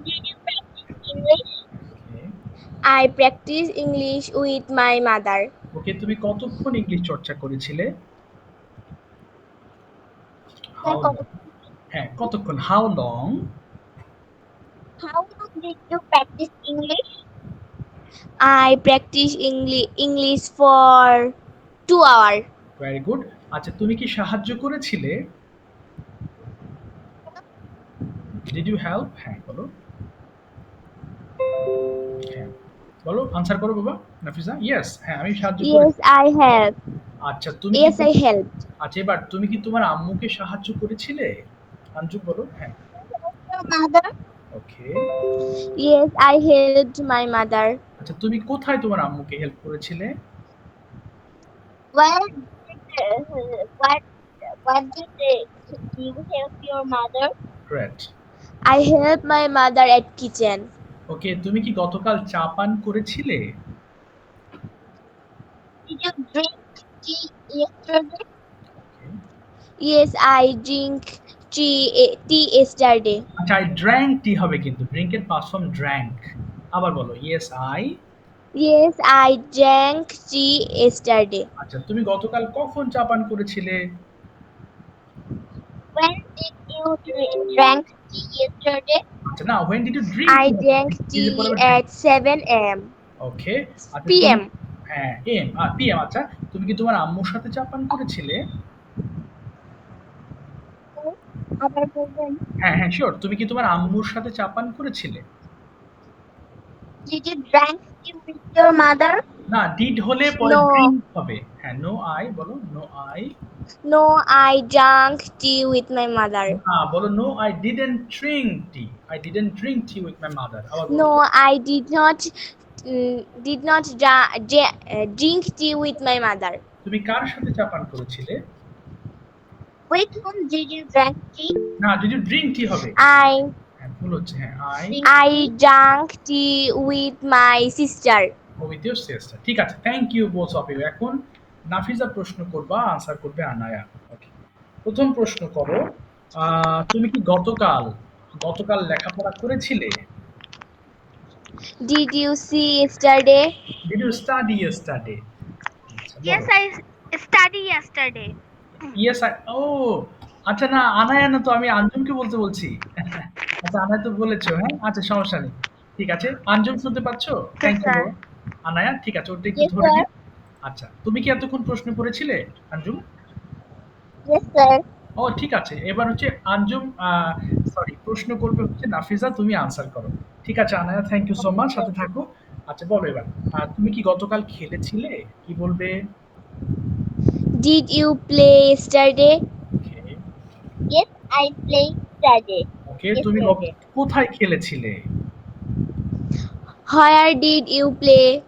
Did you practice English? Okay, I practice English with my mother. ওকে, তুমি কতক্ষণ ইংলিশ চর্চা করেছিলে? How long? হ্যাঁ, কতক্ষণ? How long? How long did you practice English? I practice English for 2 hours. Very good. আচ্ছা, তুমি কি সাহায্য করেছিলে? Did you help? হ্যাঁ, বলো। হ্যাঁ, বলো, আনসার করো বাবা। নাফিজা, ইয়েস, হ্যাঁ, আমি সাহায্য করেছি। Yes, I have. আচ্ছা, তুমি Yes, I helped. আচ্ছা, এবার তুমি কি তোমার আম্মুকে সাহায্য করেছিলে? আঞ্জু বলো। হ্যাঁ, Your mother. Okay. Yes, I helped my mother. আচ্ছা, তুমি কোথায় তোমার আম্মুকে হেল্প করেছিলে? What did you help your mother? Great. I helped my mother at kitchen. ওকে, তুমি কি গতকাল চা পান করেছিলে? Did you drink tea yesterday? Yes, I drink tea yesterday. আচ্ছা, I drank tea হবে কিন্তু, drink এর past form drank। আবার বলো, yes I। Yes, I drank tea yesterday. আচ্ছা, তুমি গতকাল কখন চা পান করেছিলে? When did you drank tea yesterday? আচ্ছা, না, when did you drink? I drank tea at 7 a.m. ওকে, আচ্ছা, p.m. হ্যাঁ, এম আর পিএম। আচ্ছা, তুমি কি তোমার আম্মুর সাথে চা পান করেছিলে? আবার বলবেন। হ্যাঁ, হ্যাঁ, শিওর। তুমি কি তোমার আম্মুর সাথে চা পান করেছিলে? Did you drank you with your mother? না, ডিড হলে পরে No, ড্রিঙ্ক হবে। হ্যাঁ, নো আই বলো, no I. no, I drank tea with my mother. না, বলো no I didn't drink tea. I didn't drink tea with my mother. আবার বলো No, তো। I drink tea with my mother. তুমি কার সাথে চা পান করেছিলে? With whom did you drink tea? না, ডিড ইউ ড্রিঙ্ক টি হবে। I হ্যাঁ, ভুল হচ্ছে। হ্যাঁ, I drank tea with my sister. With your sister. ঠিক আছে, thank you both of you. এখন নাফিজা প্রশ্ন করবা, আনসার করবে আনায়া। ওকে, প্রথম প্রশ্ন করো। তুমি কি গতকাল লেখাপড়া করেছিলে? Did you see yesterday? Did you study yesterday? Yes, I study yesterday. Yes I. ও আচ্ছা, না আনায়া না তো, আমি আঞ্জুমকে বলতে বলছি। আচ্ছা, আনায়া তো বলেছো। হ্যাঁ, আচ্ছা, সমস্যা নেই। ঠিক আছে, আঞ্জুম শুনতে পাচ্ছো? Thank you sir. বাবা। আনায়া ঠিক আছে, ওটা একটু Yes, ধরে sir. নিই। আচ্ছা, তুমি কি এতক্ষণ প্রশ্ন করেছিলে আঞ্জুম? Yes, sir. ও ঠিক আছে, এবার হচ্ছে আঞ্জুম, সরি, প্রশ্ন করবে হচ্ছে নাফিজা, তুমি আনসার করো। ঠিক আছে Anaya, thank you so much, সাথে থাকো। আচ্ছা, বলো এবার, তুমি কি গতকাল খেলেছিলে? কি বলবে? Did you play yesterday? Okay, Yes, I played Saturday. ওকে, তুমি Yesterday. কোথায় খেলেছিলে? Where did you play?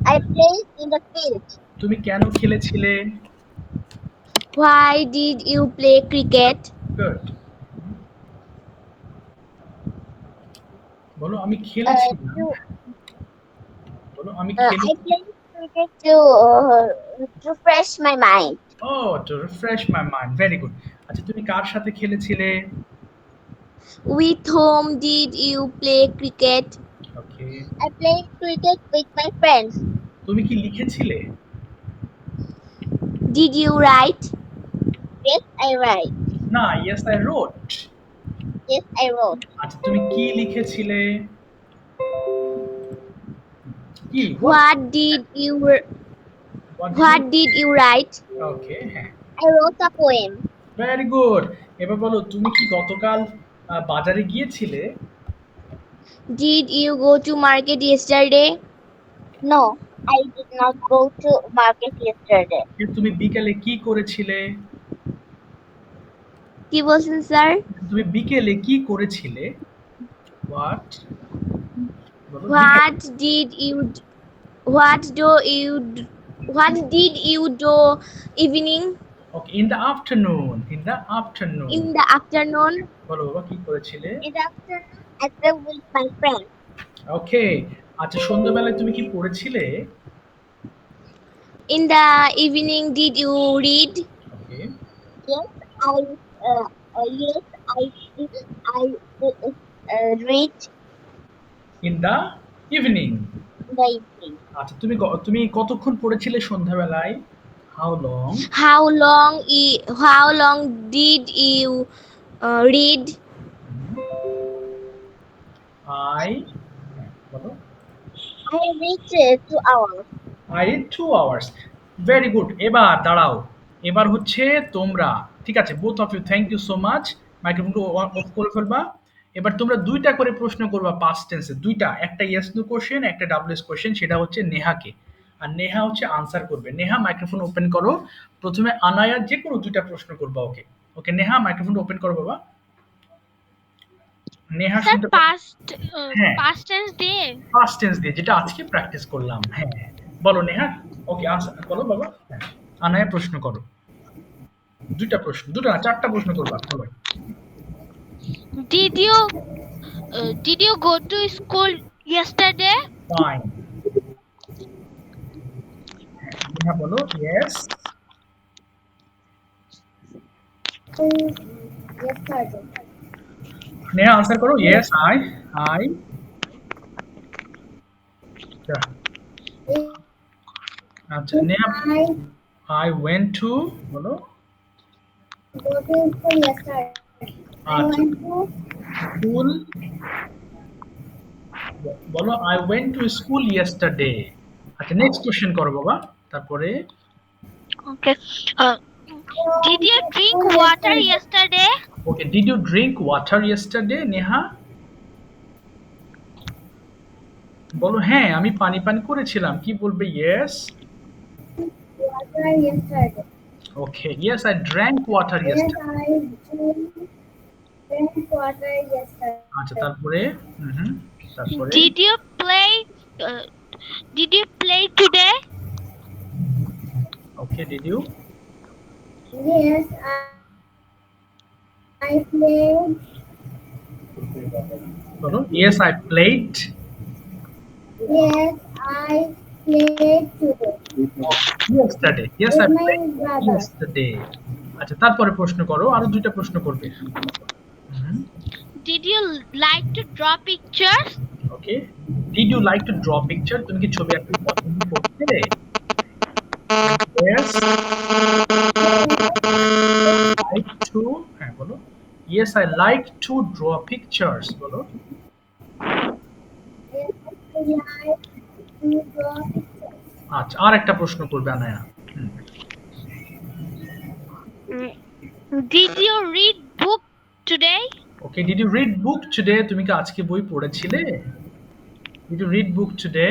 I played in the field. তুমি কেন খেলেছিলে? Why did you play cricket? Good. বলো আমি খেলেছিলাম। to- বলো আমি I খেলে। played cricket to fresh my mind. ও, to refresh my mind, very good. আচ্ছা, তুমি কার সাথে খেলেছিলে? With whom did you play cricket? Okay, I played cricket with my friends. তুমি কি লিখেছিলে? Did you write? Yes, I write. না, yes I রোট। Yes, I wrote. আচ্ছা, তুমি কি লিখেছিলে? কি? What did you write? ওকে, হ্যাঁ, I wrote a poem. Very good. এবার বলো, তুমি কি গতকাল বাজারে গিয়েছিলে? Did you go to market yesterday? No, I did not go to market yesterday. তুমি বিকেলে কি করেছিলে? কি বলছেন স্যার? তুমি বিকেলে কি করেছিলে? What? What did you do evening? Okay, in the afternoon. In the afternoon. In the afternoon? বলো বাবা, কি করেছিলে? In the afternoon, I played with my friends. ওকে, আচ্ছা, সন্ধ্যাবেলায় তুমি কি পড়েছিলে? In the evening, did you read? Okay, Yes, I read in the evening. the evening. আচ্ছা, তুমি কতক্ষণ পড়েছিলে সন্ধ্যাবেলায়? How long? How long did you read? বলো। I read 2 hours. I read 2 hours. Very good. এবার দাঁড়াও, এবার হচ্ছে তোমরা, ঠিক আছে, both of you, thank you so much. মাইক্রোফোনটা অফ করে ফেলবা। এবার তোমরা দুইটা করে প্রশ্ন করবা পাস্ট টেন্সে, দুইটা, একটা ইয়েস নো কোশ্চেন, একটা ডাবলএস কোশ্চেন। সেটা হচ্ছে নেহাকে, আর নেহা হচ্ছে আনসার করবে। নেহা, মাইক্রোফোন ওপেন করো। প্রথমে আনায়া যে কোনো দুইটা প্রশ্ন করবা। ওকে, ওকে, নেহা মাইক্রোফোনটা ওপেন করো বাবা। নেহা Sir, শুনতে হ্যাঁ, past tense দিয়ে পাস্ট টেন্স দিয়ে, যেটা আজকে প্র্যাকটিস করলাম। হ্যাঁ, বলো নেহা। ওকে, আনসার বলো বাবা। হ্যাঁ, আনায়া প্রশ্ন করো। দুইটা প্রশ্ন, দুটো না, চারটা প্রশ্ন করবা। বলো। did you go to school yesterday? Fine. Neha বলো ইয়েস। Yesterday. নেহা আনসার করো ইয়েস আই। আচ্ছা, নেহা আই ওয়েন্ট টু, বলো। Go to school yesterday. I আচ্ছা, went to স্কুল, বলো I went to school yesterday. আচ্ছা, নেক্সট কোশ্চেন করো বাবা, তারপরে। Okay. Did you drink water yesterday? Okay, did you drink water yesterday? Neha. বলো হ্যাঁ আমি পানি পান করেছিলাম। কি বলবে? Yes. Water yesterday. Okay, yes I drank water Yes, yesterday. I drank water yesterday. আচ্ছা তারপরে? হুম, তারপরে? Did you play? Uh, did you play today? Okay, did you? Yes, I played. বলো yes I played. Yes, I played today yesterday, yes with I my played brother. Yesterday. আচ্ছা তারপরে প্রশ্ন করো, আরো দুইটা প্রশ্ন করবে। Did you like to draw pictures? Okay, did you like to draw picture? তুমি কি ছবি আঁকতে পছন্দ করতে? Yes like to. হ্যাঁ বলো yes I like to draw pictures. বলো। Yes, I like to draw pictures. আচ্ছা আর একটা প্রশ্ন করবে আনায়া। Did you read book today? Okay, did you read book today? তুমি কি আজকে বই পড়েছিলে? Did you read book today?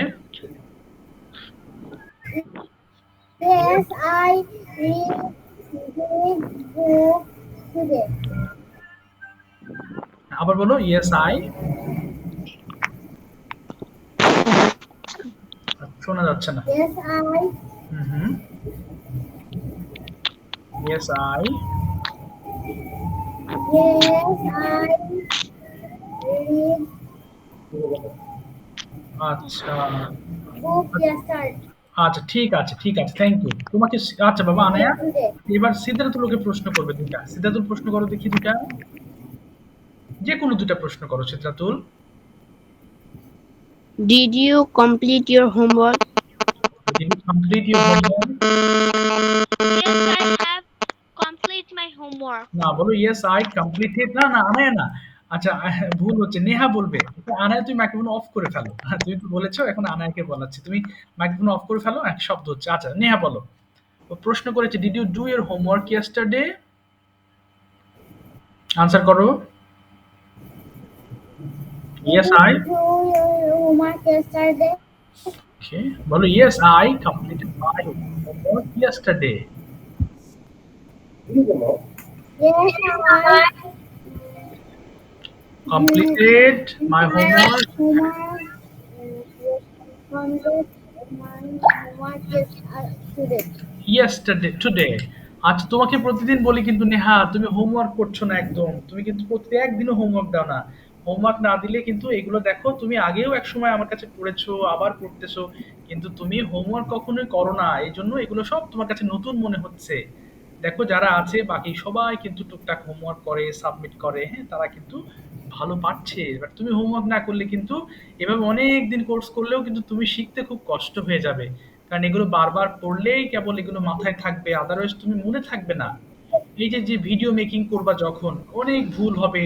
Yes, I read book today. আবার বলো ইয়েস আই। শোনা যাচ্ছে না। Yes, I. Hmm, yes I. Yes, I read আচ্ছা book yesterday. আচ্ছা ঠিক আছে ঠিক আছে, থ্যাংক ইউ তোমাকে। আচ্ছা বাবা আনায়া, Today. এবার সিদ্ধার্থুলকে প্রশ্ন করবে দুটা। সিদ্ধার্থুল প্রশ্ন করো দেখি দুটা, যে কোনো দুটা প্রশ্ন করো সিদ্ধার্থুল। Did you complete your homework? Did you complete your homework? Yes, I have complete my homework. না বলো ইয়েস আই কমপ্লিটেড। না না আনায়া না। আচ্ছা ভুল হচ্ছে, নেহা বলবে। আনায়া তুমি মাইক্রোফোন অফ করে ফেলো। তুমি তো বলেছো, এখন আনায়াকে বলাচ্ছি, তুমি মাইক্রোফোন অফ করে ফেলো, এক শব্দ হচ্ছে। আচ্ছা নেহা বলো। ও প্রশ্ন করেছে did you do your homework yesterday? Answer করো। Yes I. Do your homework yesterday. Okay, বলো yes I completed my homework yesterday. Yes, I Completed my homework today. today. আচ্ছা তোমাকে প্রতিদিন বলি কিন্তু নেহা তুমি হোমওয়ার্ক করছো না একদম। তুমি কিন্তু প্রতি একদিনও হোমওয়ার্ক দাও না। হোমওয়ার্ক না দিলে কিন্তু এগুলো দেখো, তুমি আগেও এক সময় আমার কাছে পড়েছো, আবার পড়তেছো, কিন্তু তুমি হোমওয়ার্ক কখনোই করো না। এই জন্য এগুলো সব তোমার কাছে নতুন মনে হচ্ছে। দেখো যারা আছে বাকি সবাই কিন্তু টুকটাক হোমওয়ার্ক করে, সাবমিট করে, হ্যাঁ তারা কিন্তু ভালো পাচ্ছে। বাট তুমি হোমওয়ার্ক না করলে কিন্তু এভাবে অনেক দিন কোর্স করলেও কিন্তু তুমি শিখতে খুব কষ্ট হয়ে যাবে। কারণ এগুলো বারবার পড়লেই কেবল এগুলো মাথায় থাকবে, আদারওয়াইজ তুমি মনে থাকবে না। এই যে যে ভিডিও মেকিং করবা যখন অনেক ভুল হবে,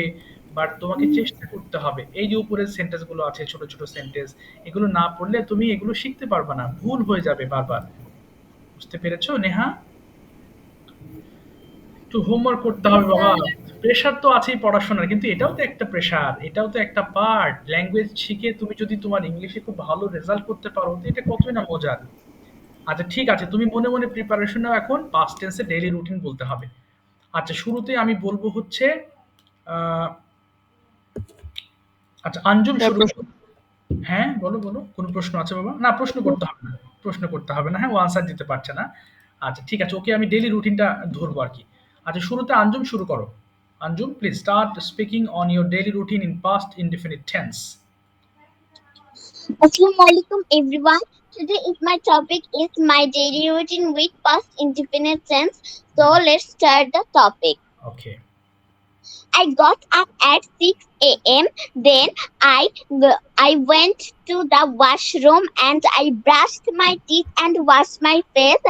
বাট তোমাকে চেষ্টা করতে হবে। এই যে উপরের সেন্টেন্স গুলো আছে, ছোট ছোট সেন্টেন্স, এগুলো না পড়লে তুমি এগুলো শিখতে পারবা না, ভুল হয়ে যাবে বারবার। বুঝতে পেরেছো নেহা? একটু হোমওয়ার্ক করতে হবে বাবা। প্রেশার তো আছেই পড়াশোনার, কিন্তু এটাও তো একটা প্রেশার, এটাও তো একটা পার্ট। ল্যাঙ্গুয়েজ শিখে তুমি যদি তোমার ইংলিশে খুব ভালো রেজাল্ট করতে পারো তো এটা কতই না মজার। আচ্ছা ঠিক আছে, তুমি মনে মনে প্রিপারেশন নাও, এখন পাস্ট টেন্সে ডেইলি রুটিন বলতে হবে। আচ্ছা শুরুতে আমি বলবো হচ্ছে আহ, আচ্ছা আঞ্জুম শুরু করো। হ্যাঁ বলো বলো, কোনো প্রশ্ন আছে বাবা? না প্রশ্ন করতে হবে না, প্রশ্ন করতে হবে না। হ্যাঁ ও আনসার দিতে পারছে না। আচ্ছা ঠিক আছে, ওকে আমি ডেইলি রুটিনটা ধরবো আর কি। আচ্ছা শুরুতে আঞ্জুম শুরু করো। Anjum, please start speaking on your daily routine in past indefinite tense. Assalamualaikum everyone. Today is my topic is my daily routine with past indefinite tense. So let's start the topic. Okay. I got up at 6 a.m. Then I went to the washroom and I brushed my teeth and washed my face.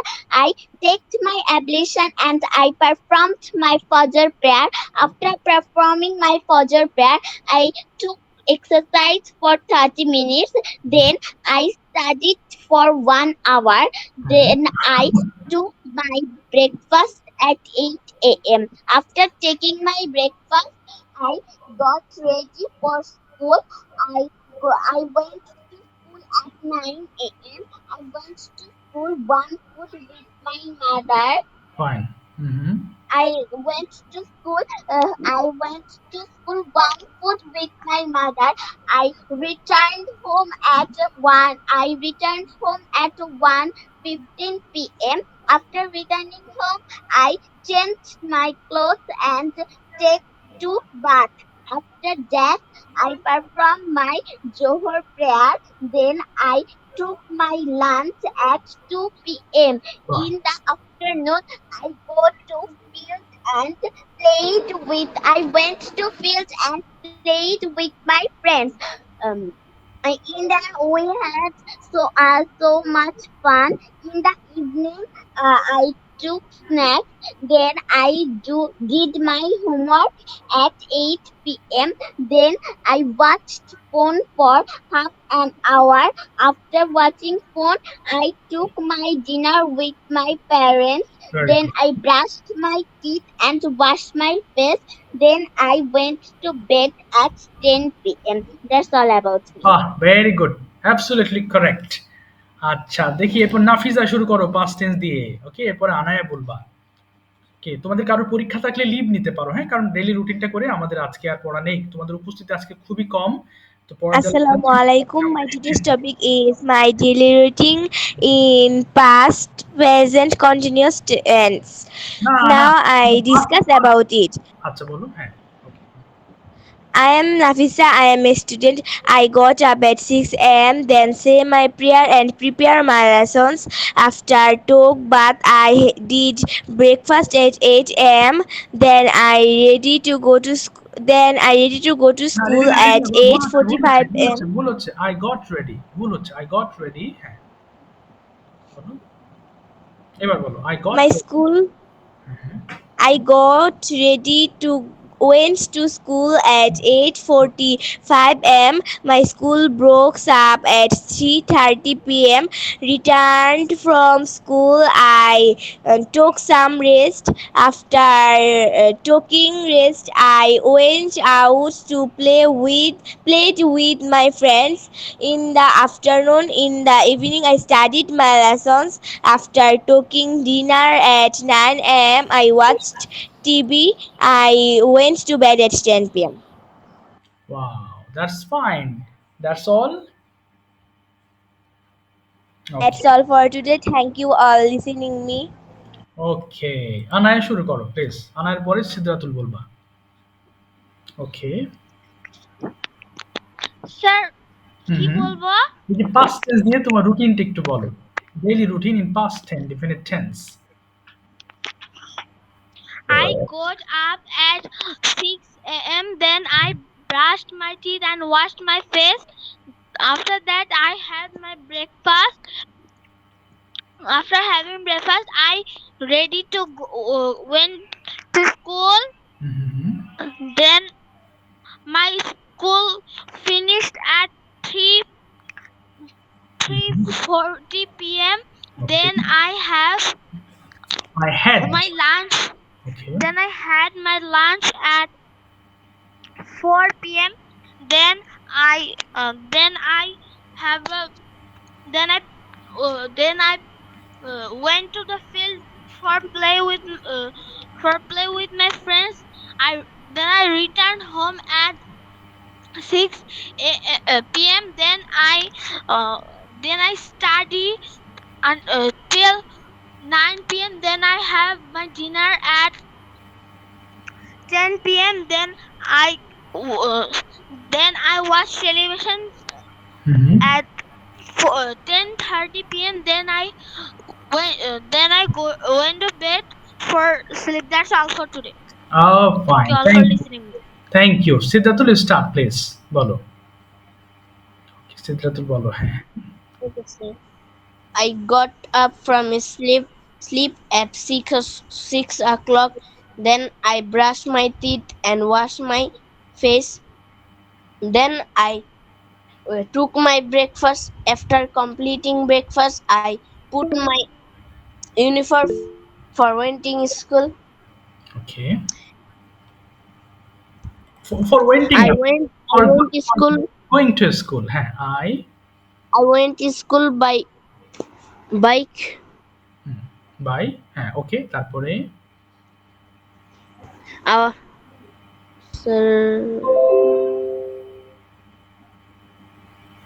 I taked my ablution and I performed my Fajr prayer. After performing my Fajr prayer, I took exercise for 30 minutes. Then I studied for 1 hour. Then I took my breakfast at 8 a.m. After taking my breakfast, I got ready for school. I went to school 9 a.m. I went to school one foot with my mother. Fine. Mm-hmm. I went to school. I went to school one foot with my mother. I returned home at 1. I returned home at 1:15 p.m. After returning home, I changed my clothes and take to bath. After that, I performed my Johor prayer. Then I took my lunch at 2 p.m. Fine. In the afternoon, I go to field and I went to field and played with my friends. Um, in the we had so much fun. In the evening, I took snacks. Then I did my homework at 8 p.m. Then I watched phone for half an hour. After watching phone, I took my dinner with my parents. Very Then good. I brushed my teeth and washed my face. Then I went to bed at 10 p.m. That's all about me. Very good, absolutely correct. আচ্ছা, দেখি এরপর নাফিজা শুরু করো past tense দিয়ে। ওকে, এরপরে আনায়া বলবা। ওকে, তোমাদের কারোর পরীক্ষা থাকলে লিভ নিতে পারো, হ্যাঁ, কারণ ডেইলি রুটিনটা করে আমাদের আজকে আর পড়া নেই, তোমাদের উপস্থিতি আজকে খুবই কম। তো পড়ার জন্য Assalamu alaikum. My today's topic is my daily routine in past, present, continuous tense. না না, Now I discuss about it. আচ্ছা বলো, হ্যাঁ। ওকে। I am Nafisa. I am a student. I got up at 6 a.m. Then say my prayer and prepare my lessons. After took bath, I did breakfast at 8 a.m. Then I ready to go to school. Then I ready to go to না, ready school না, ready at না, ভুল হচ্ছে, ভুল হচ্ছে, 8:45 ভুল হচ্ছে, a.m. ভুল হচ্ছে। আই গট রেডি, ভুল হচ্ছে। আই গট রেডি, হ্যাঁ। বলো, এবার বলো, I got My ready. school I got ready to went to school at 8:45 am. My school broke up at 3:30 p.m. Returned from school, I took some rest. After taking rest, I went out to played with my friends. In the afternoon, in the evening, I studied my lessons. After taking dinner at 9 a.m., I watched TV. I went to bed at 10 p.m. Wow, that's fine. That's all? That's Okay. all for today. Thank you all listening me. ওকে, আনায়া শুরু করো please. আনায়ার পরে সিদ্ধাতুল বলবা। ওকে। Sir হুম কি হুম। বলবো? এই যে past tense দিয়ে তোমার রুটিনটা একটু বলো। Daily routine in past tense, definite tense. I got up at 6 a.m. Then I brushed my teeth and washed my face. After that, I had my breakfast. After having breakfast, I ready to went to school. Hmm. Then my school finished at 3 hmm. 3:40 p.m. Okay. Then I have I had. my lunch. Okay. Then I had my lunch at 4 p.m. Then I have a then I went to the field for play with my friends. I returned home at 6 p.m. Uh, then I study till 9 p.m. Then I have my dinner at 10 p.m. Uh, then I watch television hmm. at 10:30 p.m. Then I went to bed for sleep. That's all for today. Thank fine, you all for thank you. listening me. Thank you. Siddhatul start please, বলো। সিদ্ধাতুল বলো, হ্যাঁ। Okay, sir. I got up from sleep at 6 o'clock. Then I brushed my teeth and washed my face. Then I took my breakfast. After completing breakfast, I put my uniform for went school. Okay. For ওয়েন্টিং I up went or I went to school. going to school, হ্যাঁ। I I went to school by bike. By, হ্যাঁ okay, তারপরে Uh, sir,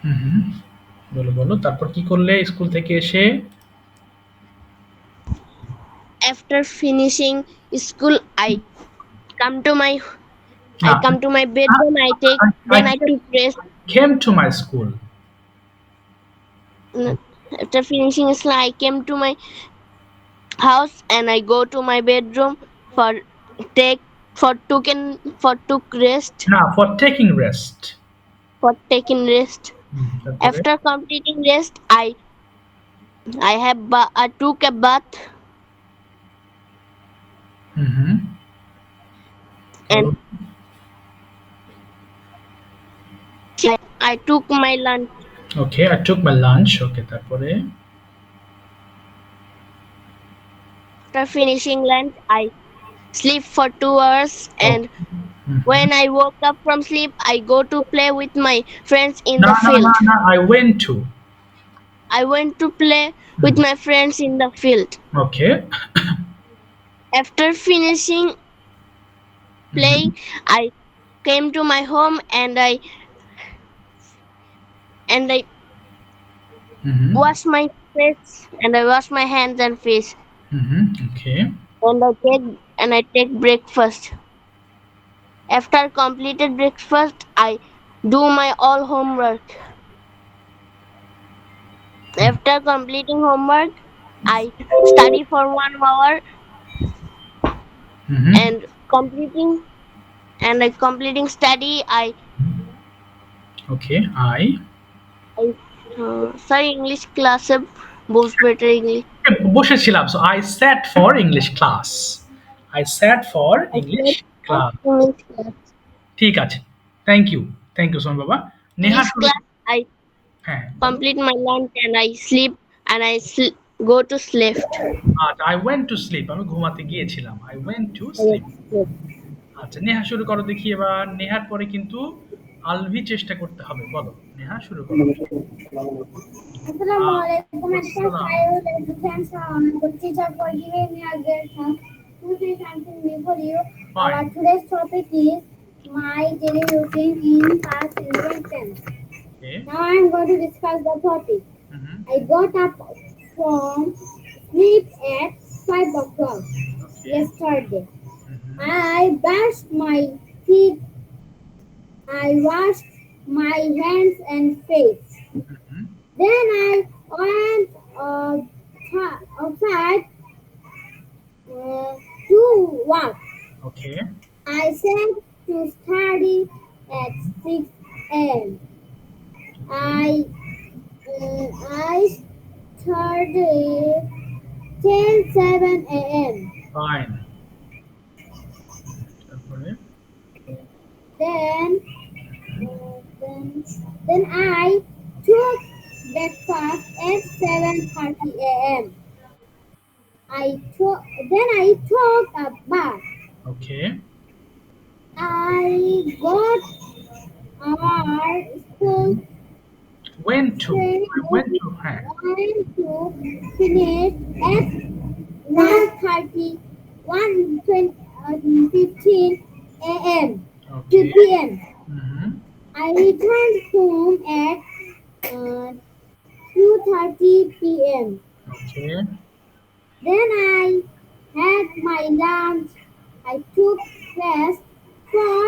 হুম, বলো বলো, তারপর কি করলে school থেকে এসে? after finishing school, come to my না, I come to my bedroom. I take I then I took rest. came to my school. After finishing school, I came to my house and I go to my bedroom for take for took rest না, for taking rest. for taking rest. তারপরে After completing rest, I took a bath hmm, and I took my lunch. Okay, I took my lunch. ওকে, তারপরে After finishing lunch, I sleep for 2 hours and hmm, when I woke up from sleep, I go to play with my friends in না the না না field. না, I went to. I went to play with my friends in the field. Okay, After finishing playing, I came to my home and I wash my face and I wash my hands and face okay, and I take breakfast. After completed breakfast, I do my all homework. After completing homework, I study for 1 hour and completing study. Okay, Sorry, English class से बहुत better English. বসেছিলাম, so I sat for English class. I sat for English class. English class. ঠিক আছে, thank you সোমন বাবা। Neha English শুরু। class. I হ্যাঁ, complete my lunch and I sleep and go to sleep. আচ্ছা, I went to sleep, আমি ঘুমাতে গিয়েছিলাম, I went to sleep. আচ্ছা, নেহা শুরু করো দেখি এবার। নেহার পরে কিন্তু আলভি চেষ্টা করতে হবে, বলো নেহা শুরু করো। Assalamu alaikum and first আসসালাম। I would like to thank our good teacher for giving me a great chance to say something new for you. Fine. Our today's topic is my daily routine in past present tense. Okay. Now I am going to discuss the topic. Mhm. I got up from sleep at 5 o'clock yesterday. I brushed my teeth. I washed my hands and face. Then I went outside to walk. Okay. I sat to study at 6 a.m. I started till 7 a.m. Fine. তারপরে Then I took breakfast at 7:30 a.m. Then I took a bath. Okay. I got our school Went to. হ্যাঁ, train to finish at 1:30, 1:15 a.m. Okay. 2 p.m. Mhm. I returned home at 2:30 p.m. Okay. Then I had my lunch. I took rest for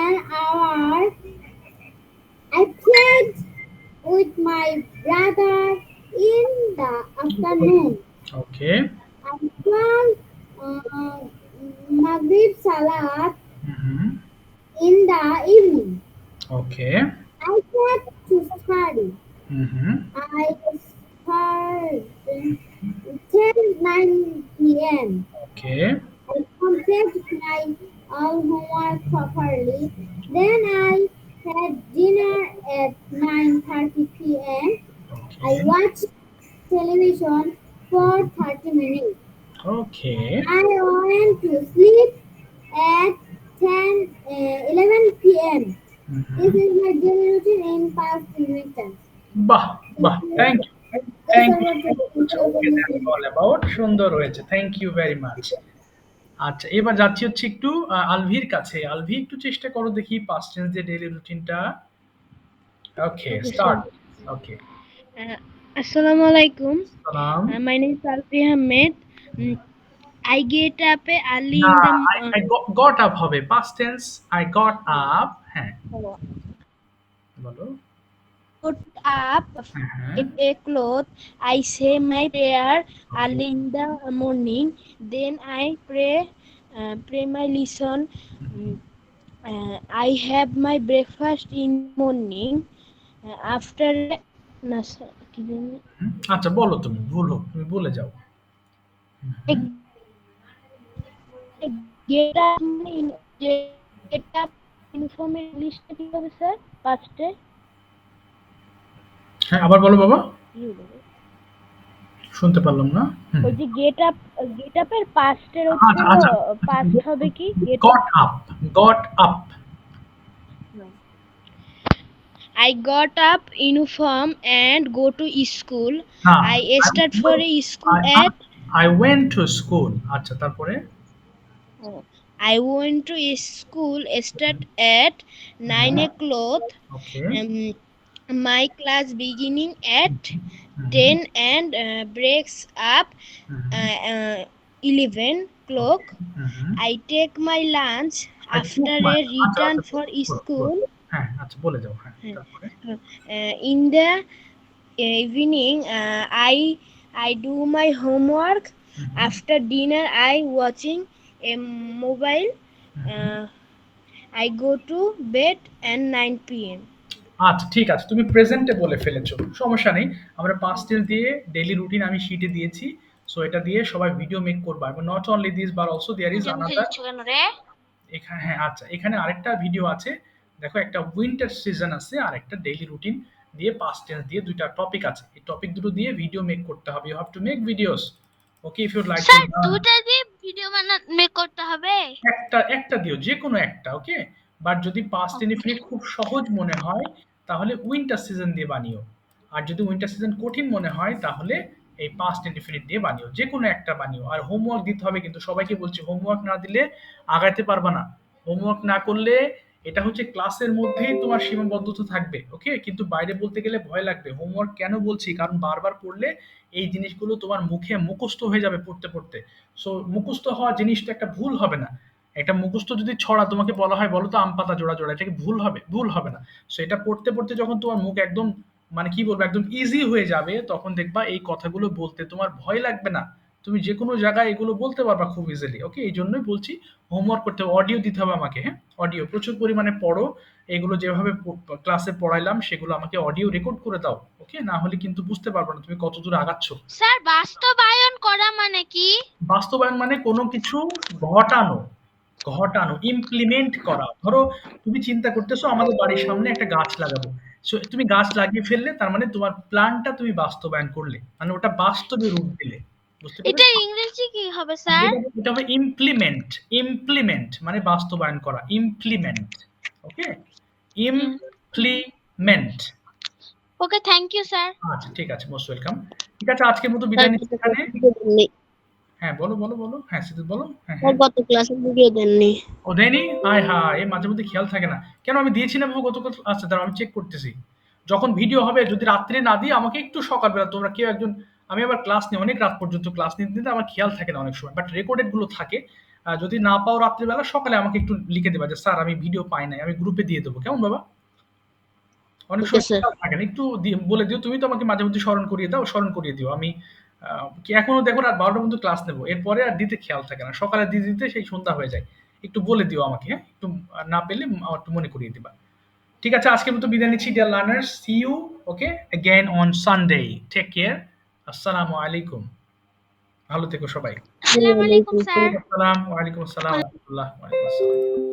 an hour. I played with my brother in the afternoon. Okay. I drank Maghrib Salat Mhm. in the evening. Okay. I sat to study. Mhm. I started till 9 p.m. Okay. I completed my all homework properly. Then I had dinner at 9:30 p.m. I Okay. watched television for 30 minutes. Okay. I went to sleep at 11 p.m. This Mhm. is my daily routine in past present tense. বাহ! বাহ! Thank you. Thank you so much. Okay, that's all about. সুন্দর হয়েছে। Thank you very much. আচ্ছা, এবার যাচ্ছি হচ্ছে একটু আলভির কাছে। আলভি, একটু চেষ্টা করো দেখি পাস্ট টেন্স দিয়ে ডেইলি রুটিনটা। ওকে, Okay, sir. স্টার্ট। ওকে, Assalamu alaikum. সালাম। My name is Alfi Ahmed. Mm, I get up early না, in the I got up হবে। Past tense I got up। হ্যাঁ, বলো। got up হ্যাঁ, হ্যাঁ। 8 o'clock. I say my prayer okay, early in the morning. Then I pray my lesson. Mm, I have my breakfast in morning. After না sir, কি জানি? আচ্ছা বলো, তুমি ভুল হোক তুমি বলে যাও। I get up get up uniform ইংলিশটা কি হবে স্যার? পাঁচটে হ্যাঁ, আবার বলো বাবা, শুনতে পারলাম না। ওই যে গেট আপের পাস্টের হচ্ছে আচ্ছা, হলো আচ্ছা। পাস্ট হবে কি gate got up, got up. I got up uniform and go to school. না, I start for a school at I went to school। আচ্ছা, তারপরে? I went to a school start at 9 o'clock. Okay, My class beginning at 10 and breaks up 11 o'clock. I take my lunch after a return for school. হ্যাঁ, আচ্ছা বলে যাও। হ্যাঁ, তারপরে? In the evening, I do my homework. After dinner, I watching a mobile. I go to bed at 9 p.m. আচ্ছা, ঠিক আছে, তুমি প্রেজেন্টে বলে ফেলেছো, সমস্যা নেই। আমরা পাস্ট টেন্স দিয়ে ডেইলি রুটিন আমি শিটে দিয়েছি। সো এটা দিয়ে সবাই ভিডিও মেক করবা, এবং not only this but also there is another. কেন রে? এখানে হ্যাঁ, আচ্ছা, এখানে আরেকটা ভিডিও আছে। দেখো, একটা উইন্টার সিজন আছে আর একটা ডেইলি রুটিন দিয়ে পাস্ট টেন্স দিয়ে দুইটা টপিক আছে। এই টপিক দুটো দিয়ে ভিডিও মেক করতে হবে। You have to make videos. Okay, if you like to sir দুটো দিয়ে ভিডিও মেক করতে হবে? একটা একটা দিও, যে কোনো একটা। ওকে, বাট যদি পাস্ট ইনডিফিনিট খুব সহজ মনে হয় তাহলে উইন্টার সিজন দিয়ে বানিও। আর যদি উইন্টার সিজন কঠিন মনে হয় তাহলে এই পাস্ট ইনডিফিনিট দিয়ে বানিও, যে কোনো একটা বানিও। আর হোমওয়ার্ক দিতে হবে, কিন্তু সবাইকে বলছি হোমওয়ার্ক না দিলে আগাইতে পারবা না। হোমওয়ার্ক না করলে এটা হচ্ছে ক্লাসের মধ্যেই তোমার সীমাবদ্ধতা থাকবে। ওকে, কিন্তু বাইরে বলতে গেলে ভয় লাগবে। হোমওয়ার্ক কেন বলছি, কারণ বারবার পড়লে এই জিনিসগুলো তোমার মুখে মুখস্থ হয়ে যাবে পড়তে পড়তে। সো মুখস্থ হওয়া জিনিসটা একটা ভুল হবে না। একটা মুখস্থ যদি ছড়া তোমাকে বলা হয়, বলো তো আম পাতা জোড়া জোড়া, এটা কি ভুল হবে? ভুল হবে না। সো এটা পড়তে পড়তে যখন তোমার মুখ একদম, মানে কি বলবো, একদম ইজি হয়ে যাবে, তখন দেখবা এই কথাগুলো বলতে তোমার ভয় লাগবে না। তুমি যে কোনো জায়গায় এগুলো বলতে পারবা খুব ইজিলি। ওকে, এই জন্যই বলছি হোমওয়ার্ক করতে হবে। অডিও দিতে হবে আমাকে। হ্যাঁ, অডিও প্রচুর পরিমাণে পড়ো। এগুলো যেভাবে ক্লাসে পড়াইলাম সেগুলো আমাকে অডিও রেকর্ড করে দাও। ওকে, না হলে কিন্তু বুঝতে পারবে না তুমি কত দূর আগাচ্ছ। স্যার বাস্তবায়ন করা মানে কি? বাস্তবায়ন মানে কোনো কিছু ঘটানো, ঘটানো, ইমপ্লিমেন্ট করা। ধরো তুমি চিন্তা করতেছো আমাদের বাড়ির সামনে একটা গাছ লাগাবো। সো তুমি গাছ লাগিয়ে ফেললে, তার মানে তোমার প্ল্যানটা তুমি বাস্তবায়ন করলে, মানে ওটা বাস্তবে রূপ দিলে। বুঝতে এটা পেরেছো? ইংরেজি কি হবে স্যার? এটা হবে ইমপ্লিমেন্ট। ইমপ্লিমেন্ট মানে বাস্তবায়ন করা, implement. Okay, implement. Okay, thank you sir. আচ্ছা, ঠিক আছে, মোস্ট ওয়েলকাম। ঠিক আছে, আজকের মতো বিদায় নিচ্ছি এখানে। হ্যাঁ, বলো বলো বলো। হ্যাঁ, সিদ্দিক বলো। হ্যাঁ, হ্যাঁ। গত ক্লাসে ভিডিও দেননি। ও দেয়নি? আয় হায়! এ মাঝে মধ্যে খেয়াল থাকে না। কেন, আমি দিয়েছি না বাবু গতকাল? আচ্ছা দাঁড়াও, আমি চেক করতেছি। যখন ভিডিও হবে, যদি রাত্রে না দিই আমাকে একটু সকালবেলা তোমরা কেউ একজন, আমি আবার ক্লাস নিই অনেক রাত পর্যন্ত, ক্লাস নিতে নিতে আমার খেয়াল থাকে না অনেক সময়। বাট রেকর্ডেড গুলো থাকে। যদি না পাও রাত্রিবেলা, সকালে আমাকে একটু লিখে দেবা যে স্যার আমি ভিডিও পাই নাই। আমি গ্রুপে দিয়ে দেবো। কেমন বাবা? অনেক ওকে সময় স্যার। খেয়াল থাকে না। একটু বলে দিও। তুমি তো আমাকে মাঝে মধ্যে স্মরণ করিয়ে দাও, স্মরণ করিয়ে দিও। আমি কি এখনো দেখো রাত 12টা পর্যন্ত ক্লাস নেবো। এরপরে আর দিতে খেয়াল থাকে না। সকালে দিয়ে দিতে সেই সন্ধ্যা হয়ে যায়। একটু বলে দিও আমাকে। হ্যাঁ, একটু না পেলে আমার একটু মনে করিয়ে দিবা। ঠিক আছে, আজকের মতো বিদায় নিচ্ছি dear learners. See you okay again on Sunday. Take care. আসসালামু আলাইকুম। ভালো থেকো সবাই। আসসালামু আলাইকুম স্যার। আসসালাম, ওয়ালাইকুম আসসালাম ওয়া রাহমাতুল্লাহ। ওয়া আলাইকুম আসসালাম।